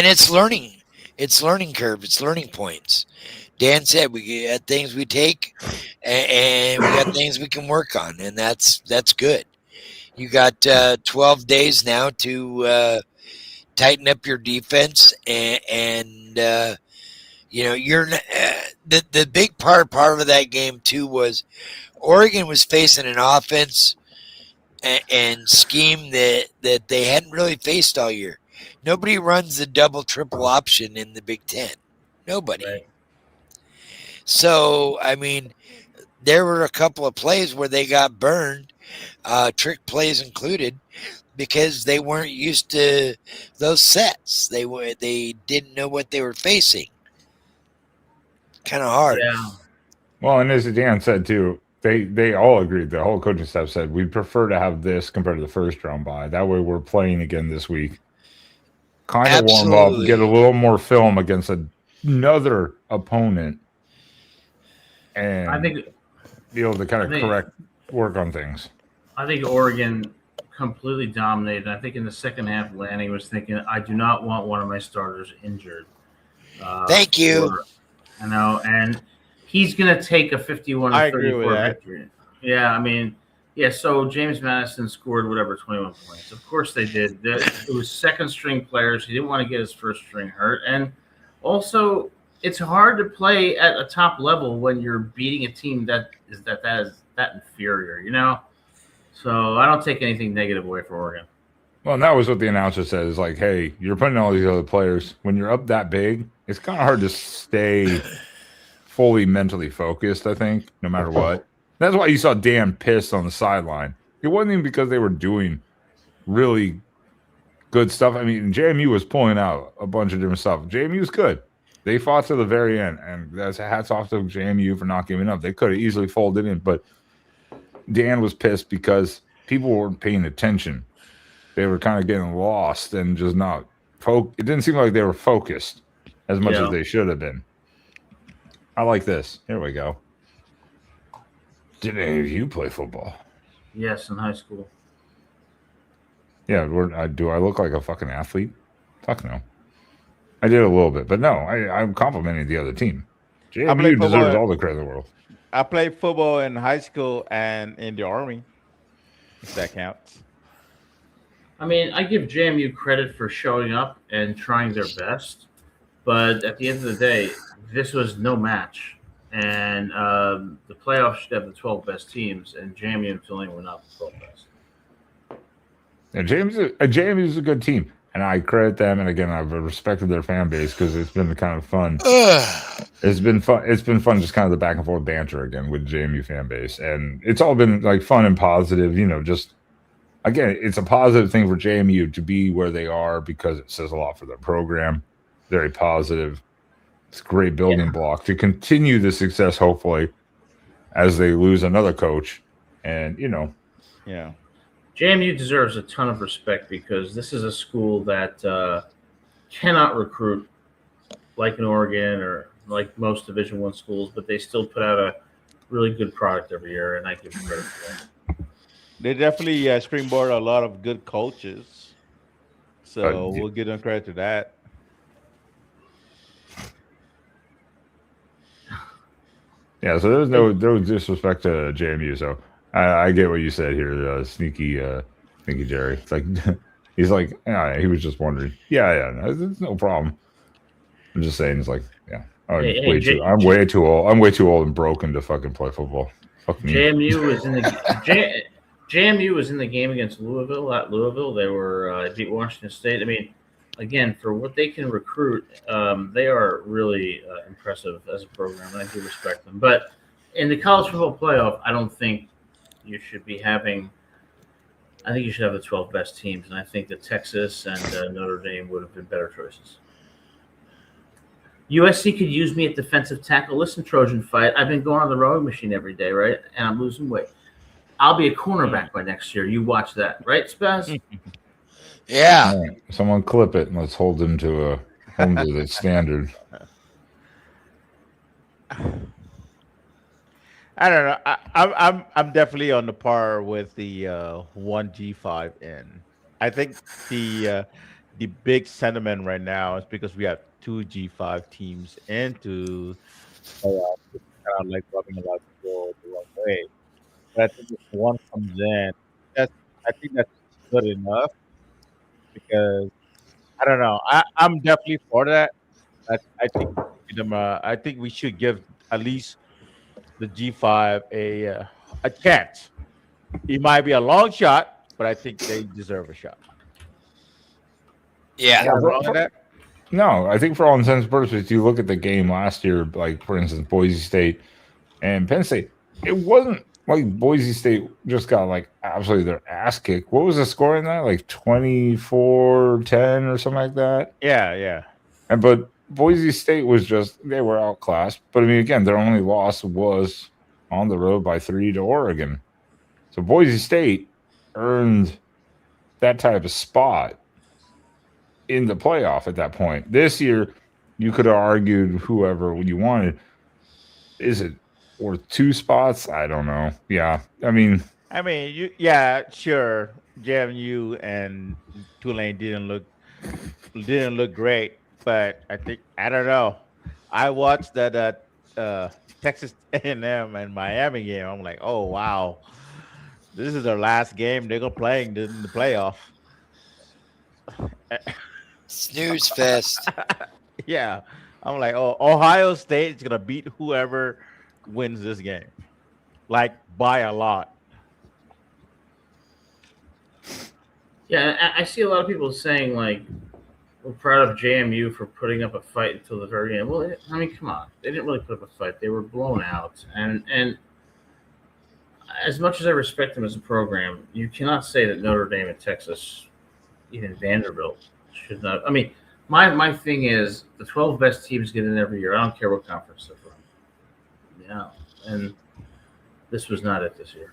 it's learning. It's learning curve. It's learning points. Dan said we got things we take, and we got things we can work on, and that's good. You got 12 days now to tighten up your defense, and you're the big part of that game too was Oregon was facing an offense and scheme that they hadn't really faced all year. Nobody runs the double triple option in the Big Ten. Nobody. Right. So I mean, there were a couple of plays where they got burned, trick plays included, because they weren't used to those sets. They didn't know what they were facing. Kind of hard. Yeah. Well, and as Dan said too, they all agreed. The whole coaching staff said we'd prefer to have this compared to the first round bye. That way, we're playing again this week. Kind of warm up, get a little more film against another opponent, and I think be able to kind of work on things. I think Oregon completely dominated. I think in the second half, Lanning was thinking, "I do not want one of my starters injured." Thank you. And he's going to take a 51-34 victory. Yeah, I mean, so James Madison scored 21 points. Of course they did. It was second-string players. He didn't want to get his first string hurt. And also, it's hard to play at a top level when you're beating a team that is that inferior, So I don't take anything negative away from Oregon. Well, and that was what the announcer said. Is like, hey, you're putting all these other players. When you're up that big, it's kind of hard to stay fully mentally focused, I think, no matter what. That's why you saw Dan pissed on the sideline. It wasn't even because they were doing really good stuff. I mean, JMU was pulling out a bunch of different stuff. JMU was good. They fought to the very end, and that's hats off to JMU for not giving up. They could have easily folded in, but Dan was pissed because people weren't paying attention. They were kind of getting lost and just not it didn't seem like they were focused as much as they should have been. I like this. Here we go. Did any of you play football? Yes, in high school. Yeah, do I look like a fucking athlete? Fuck no. I did a little bit, but no, I'm complimenting the other team. JMU deserves all the credit in the world. I played football in high school and in the Army, if that counts. I mean, I give JMU credit for showing up and trying their best, but at the end of the day, this was no match. And the playoffs should have the 12 best teams, and JMU and Tulane were not the 12 best. And JMU is a good team, and I credit them. And again, I've respected their fan base because it's been kind of fun. It's been fun. It's been fun, just kind of the back and forth banter again with JMU fan base, and it's all been like fun and positive. Just again, it's a positive thing for JMU to be where they are because it says a lot for their program. Very positive. It's a great building block to continue the success, hopefully, as they lose another coach. And, Yeah. JMU deserves a ton of respect because this is a school that cannot recruit like an Oregon or like most Division I schools, but they still put out a really good product every year, and I give them credit for that. They definitely springboard a lot of good coaches. So we'll give them credit to that. Yeah, so there was disrespect to JMU. So I get what you said here, sneaky Jerry. It's like he's like, yeah, he was just wondering. Yeah, no, it's no problem. I'm just saying, it's like, yeah, I'm way too old. I'm way too old and broken to fucking play football. Fuck me. JMU was in the game against Louisville. At Louisville, they were beat Washington State. I mean, again, for what they can recruit, they are really impressive as a program, and I do respect them. But in the college football playoff, I don't think you should be having. I think you should have the 12 best teams, and I think that Texas and Notre Dame would have been better choices. USC could use me at defensive tackle. Listen, Trojan fight. I've been going on the rowing machine every day, right? And I'm losing weight. I'll be a cornerback by next year. You watch that, right, Spaz? Yeah. Right. Someone clip it and let's hold him to the standard. I don't know. I'm definitely on the par with the 1G5 in. I think the big sentiment right now is because we have 2 G5 teams into playoffs. It's kind of like rubbing a lot of people the wrong way. But I think if one comes in, I think that's good enough because I don't know. I'm definitely for that. I think we should give at least the G5 a chance. It might be a long shot, but I think they deserve a shot. Yeah. No, I think for all intents and purposes, you look at the game last year, like for instance, Boise State and Penn State. It wasn't like Boise State just got like absolutely their ass kicked. What was the score in that? Like 24-10 or something like that? Yeah. But Boise State was they were outclassed. But I mean, again, their only loss was on the road by 3 to Oregon. So Boise State earned that type of spot in the playoff at that point. This year, you could have argued whoever you wanted. Is it worth 2 spots? I don't know. Yeah, I mean, sure. JMU and Tulane didn't look great, but I don't know. I watched that Texas A&M and Miami game. I'm like, oh wow, this is their last game they're gonna play in the playoff. Snooze fest. Yeah, I'm like, oh, Ohio State is gonna beat whoever wins this game, like by a lot. Yeah, I see a lot of people saying like we're proud of JMU for putting up a fight until the very end. Well, I mean, come on. They didn't really put up a fight. They were blown out. And as much as I respect them as a program, you cannot say that Notre Dame and Texas, even Vanderbilt, should not. I mean, my thing is the 12 best teams get in every year. I don't care what conference they're from. Yeah. And this was not it this year.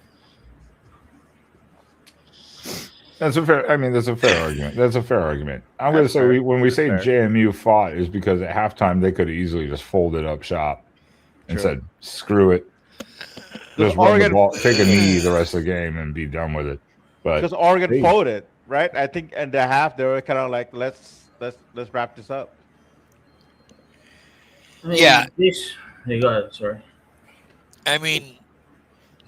That's a fair argument. That's a fair argument. I'm going to say when we say JMU fought is because at halftime they could have easily just folded up shop and said, "Screw it, just run the ball, take a knee the rest of the game, and be done with it." But because Oregon folded, right? I think in the half they were kind of like, "Let's wrap this up." I mean, hey, go ahead. Sorry. I mean,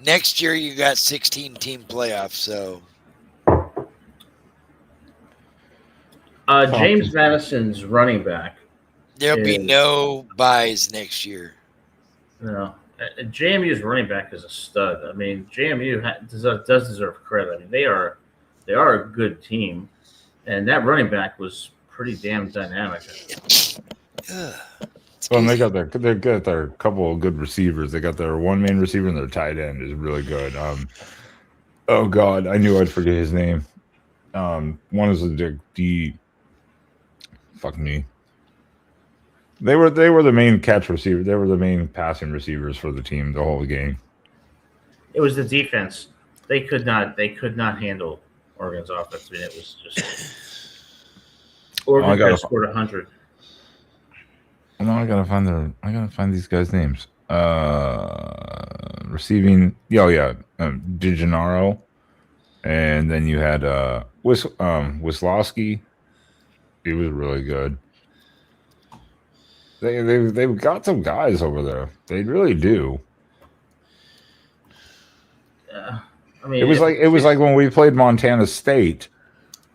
next year you got 16-team playoffs, so. James Madison's running back. There'll be no buys next year. No. JMU's running back is a stud. I mean, JMU does deserve credit. I mean, they are a good team, and that running back was pretty damn dynamic. Well, they got their couple of good receivers. They got their one main receiver and their tight end is really good. Oh God, I knew I'd forget his name. One is the fuck me. They were the main catch receiver. They were the main passing receivers for the team the whole game. It was the defense. They could not handle Oregon's offense. I mean, it was just Oregon scored 100. No, I gotta find these guys' names. Receiving, DiGennaro, and then you had Wisłowski. He was really good. They've got some guys over there. They really do. Yeah, I mean, it was like when we played Montana State.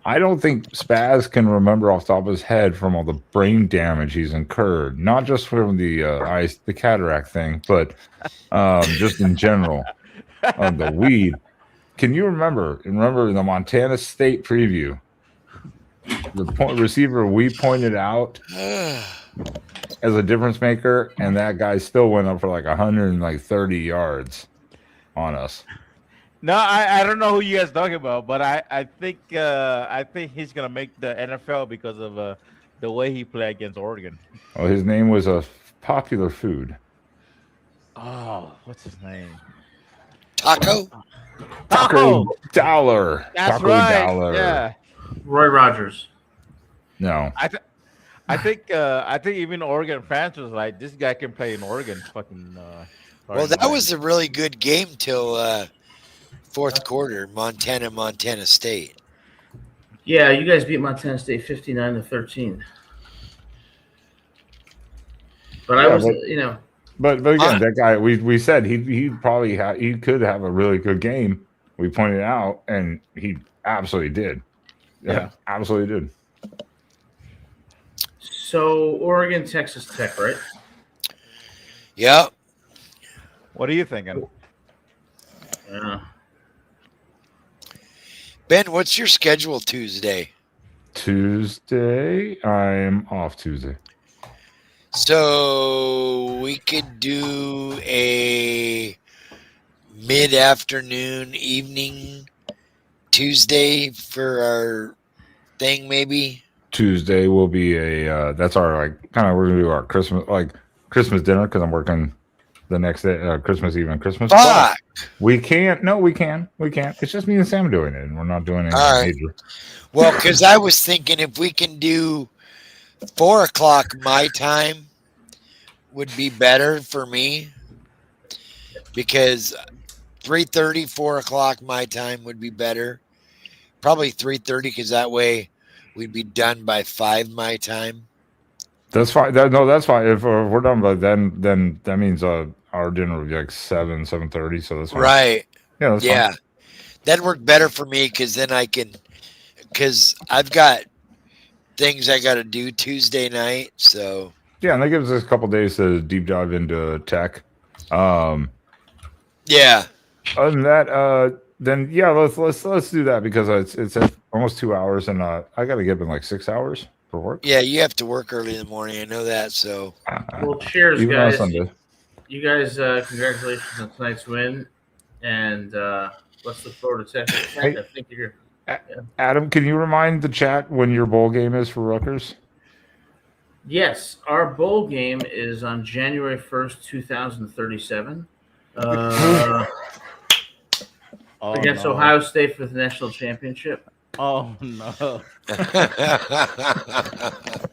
I don't think Spaz can remember off the top of his head from all the brain damage he's incurred, not just from the cataract thing, but just in general, the weed. Can you remember in the Montana State preview, the receiver we pointed out as a difference maker, and that guy still went up for like 130 yards on us. No, I don't know who you guys talking about, but I think he's gonna make the NFL because of the way he played against Oregon. Oh, his name was a popular food. Oh, what's his name? Taco Dowler. That's Taco right. Dowler. Yeah. Roy Rogers. No. I think even Oregon fans was like, this guy can play in Oregon. Fucking. Well, that was a really good game till fourth quarter. Montana State. Yeah, you guys beat Montana State 59-13. But But again, that guy we said he probably he could have a really good game. We pointed out, and he absolutely did. Yeah, absolutely did. So Oregon, Texas Tech, right? Yep. What are you thinking? Yeah. Ben, what's your schedule Tuesday? Tuesday, I'm off Tuesday. So we could do a mid-afternoon, evening Tuesday for our thing, maybe. Tuesday will be that's our we're gonna do our Christmas dinner because I'm working the next day, Christmas Eve and Christmas. Fuck. We can't. No, we can. It's just me and Sam doing it, and we're not doing anything major. Well, because I was thinking if we can do 4:00 my time would be better for me, because 3:30, 4:00 my time would be better. Probably 3:30, because that way we'd be done by 5 my time. That's fine. That's fine. If we're done by then that means our dinner would be like 7:30. So that's fine. Right. Yeah. That's fine. That'd work better for me, because then because I've got things I got to do Tuesday night. So yeah, and that gives us a couple days to deep dive into tech. Yeah. Other than that, then yeah, let's do that, because it's almost 2 hours, and I got to get up in like 6 hours. for work. Yeah, you have to work early in the morning. I know that. So, well, cheers, Even on guys. Sunday. You guys, congratulations on tonight's win, and let's look forward to Texas Tech. I think you're. Adam, can you remind the chat when your bowl game is for Rutgers? Yes, our bowl game is on January 1st, 2037. Against Ohio State for the national championship. Oh no!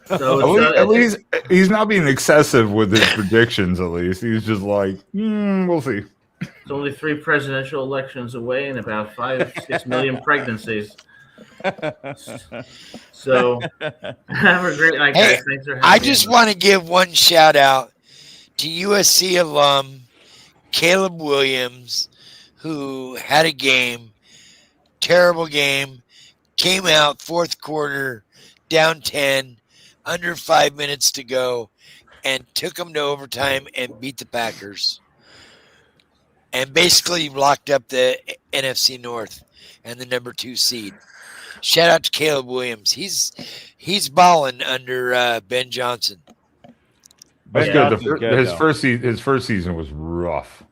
So at least he's not being excessive with his predictions. At least he's just like, we'll see. It's only 3 presidential elections away and about 5-6 million pregnancies. So have a great night, guys. Thanks for having me. I just want to give one shout out to USC alum Caleb Williams, who had a game, terrible game, came out fourth quarter, down 10, under 5 minutes to go, and took them to overtime and beat the Packers. And basically locked up the NFC North and the number 2 seed. Shout out to Caleb Williams. He's balling under Ben Johnson. That's good. His first season was rough.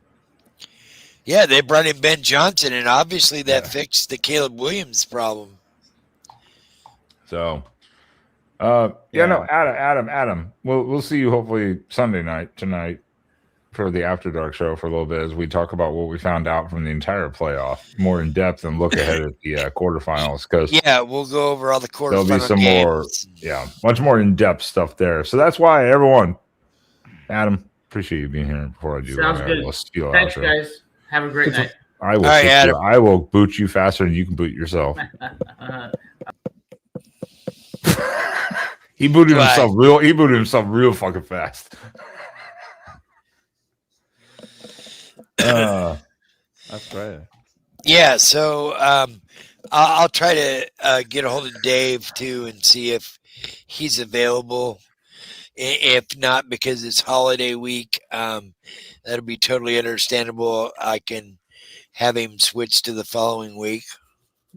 Yeah, they brought in Ben Johnson, and obviously that fixed the Caleb Williams problem. So, Adam. We'll see you hopefully Sunday night tonight for the After Dark show for a little bit as we talk about what we found out from the entire playoff more in depth and look ahead at the quarterfinals. Because we'll go over all the quarterfinals. There'll be some games. Much more in depth stuff there. So that's why everyone, Adam, appreciate you being here. Before I do, sounds good. Thanks, guys. Have a great night. I will boot you faster than you can boot yourself. He booted himself real fucking fast. That's right. Yeah, so I'll try to get a hold of Dave too and see if he's available. If not, because it's holiday week, that'll be totally understandable. I can have him switch to the following week.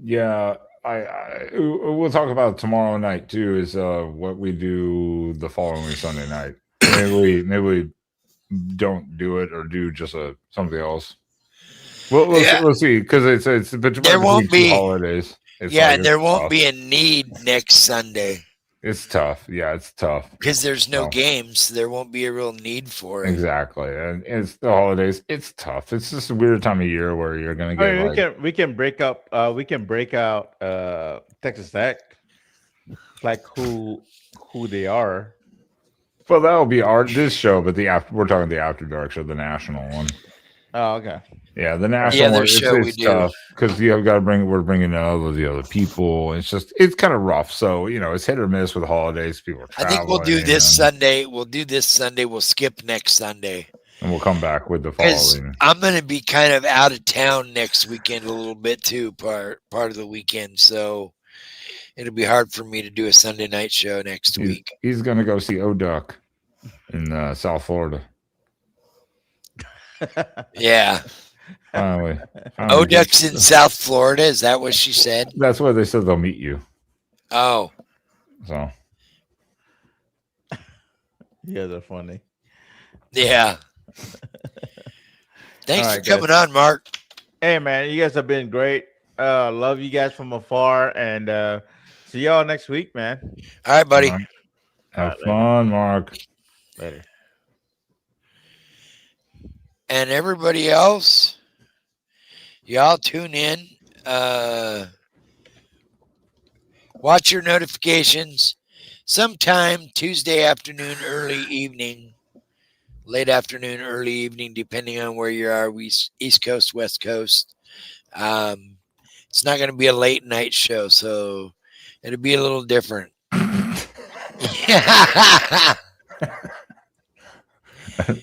Yeah, we'll talk about it tomorrow night too. Is what we do the following Sunday night. Maybe we don't do it or do just something else. We'll see because it's there won't be holidays. And there won't be a need next Sunday. It's tough. Yeah, it's tough because there's no games. So there won't be a real need for it. Exactly, and it's the holidays. It's tough. It's just a weird time of year where you're gonna get. We can break up. We can break out Texas Tech, like who they are. Well, that'll be this show, but we're talking the After Dark show, the national one. Oh, okay. Yeah, the national one. It's tough because we're bringing in all of the other people. It's kind of rough. So it's hit or miss with the holidays. People are traveling. I think we'll do this Sunday. We'll skip next Sunday, and we'll come back with the following. I'm going to be kind of out of town next weekend a little bit too, part of the weekend. So it'll be hard for me to do a Sunday night show next week. He's going to go see O-Duck in South Florida. Yeah. Finally, O-Duck's in South Florida. Is that what she said? That's where they said they'll meet you. Oh. So. You guys are funny. Yeah. Thanks for coming on, Mark. Hey, man, you guys have been great. Love you guys from afar, and see y'all next week, man. All right, buddy. All right. Have fun, Mark. Later. And everybody else, y'all tune in. Watch your notifications. Sometime Tuesday afternoon, early evening, late afternoon, early evening, depending on where you are. East Coast, West Coast. It's not going to be a late night show, so it'll be a little different.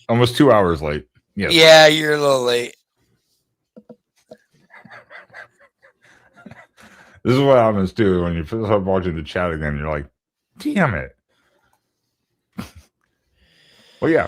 Almost 2 hours late. Yes. Yeah, you're a little late. This is what happens too when you start watching the chat again. You're like, "Damn it!" Well, yeah.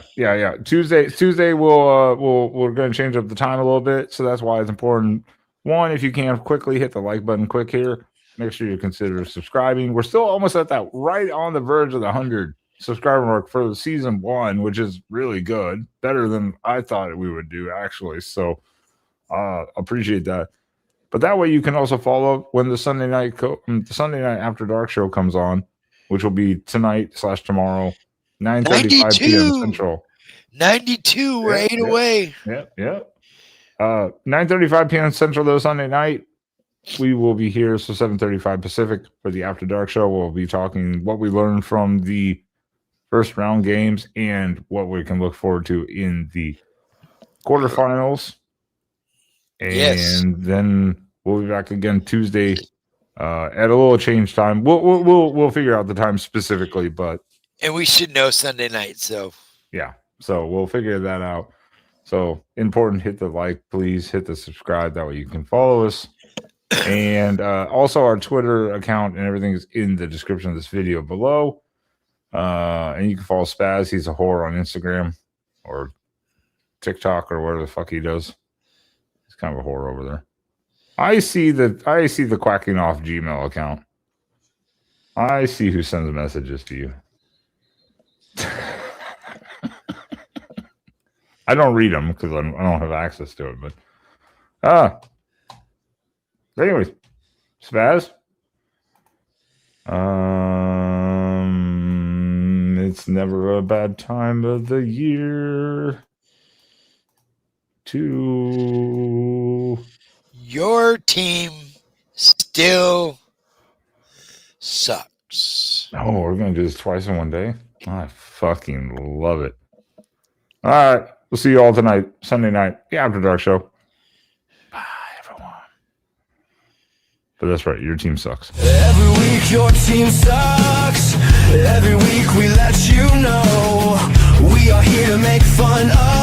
Tuesday, we're going to change up the time a little bit, so that's why it's important. One, if you can quickly hit the like button, quick here. make sure you consider subscribing. We're still almost at that, right on the verge of the 100 subscriber mark for season 1, which is really good, better than I thought we would do, actually. So appreciate that. But that way you can also follow when the Sunday night After Dark show comes on, which will be tonight/tomorrow, 9:35 p.m. Central. 92, we're 8 away. Yep. 9:35 p.m. Central though, Sunday night. We will be here, so 7:35 Pacific for the After Dark show. We'll be talking what we learned from the first round games and what we can look forward to in the quarterfinals. And then we'll be back again Tuesday at a little change time. We'll figure out the time specifically, but we should know Sunday night. So yeah, so we'll figure that out. So important, hit the like, please hit the subscribe. That way you can follow us, and also our Twitter account and everything is in the description of this video below. And you can follow Spaz. He's a whore on Instagram or TikTok or whatever the fuck he does. Kind of a whore over there. I see the Quacking Off Gmail account. I see who sends messages to you. I don't read them because I don't have access to it. But anyways, Spaz. It's never a bad time of the year to your team still sucks. Oh, we're gonna do this twice in one day. I fucking love it. All right, we'll see you all tonight, Sunday night, the After Dark show. Bye, everyone. But that's right, your team sucks. Every week your team sucks. Every week we let you know we are here to make fun of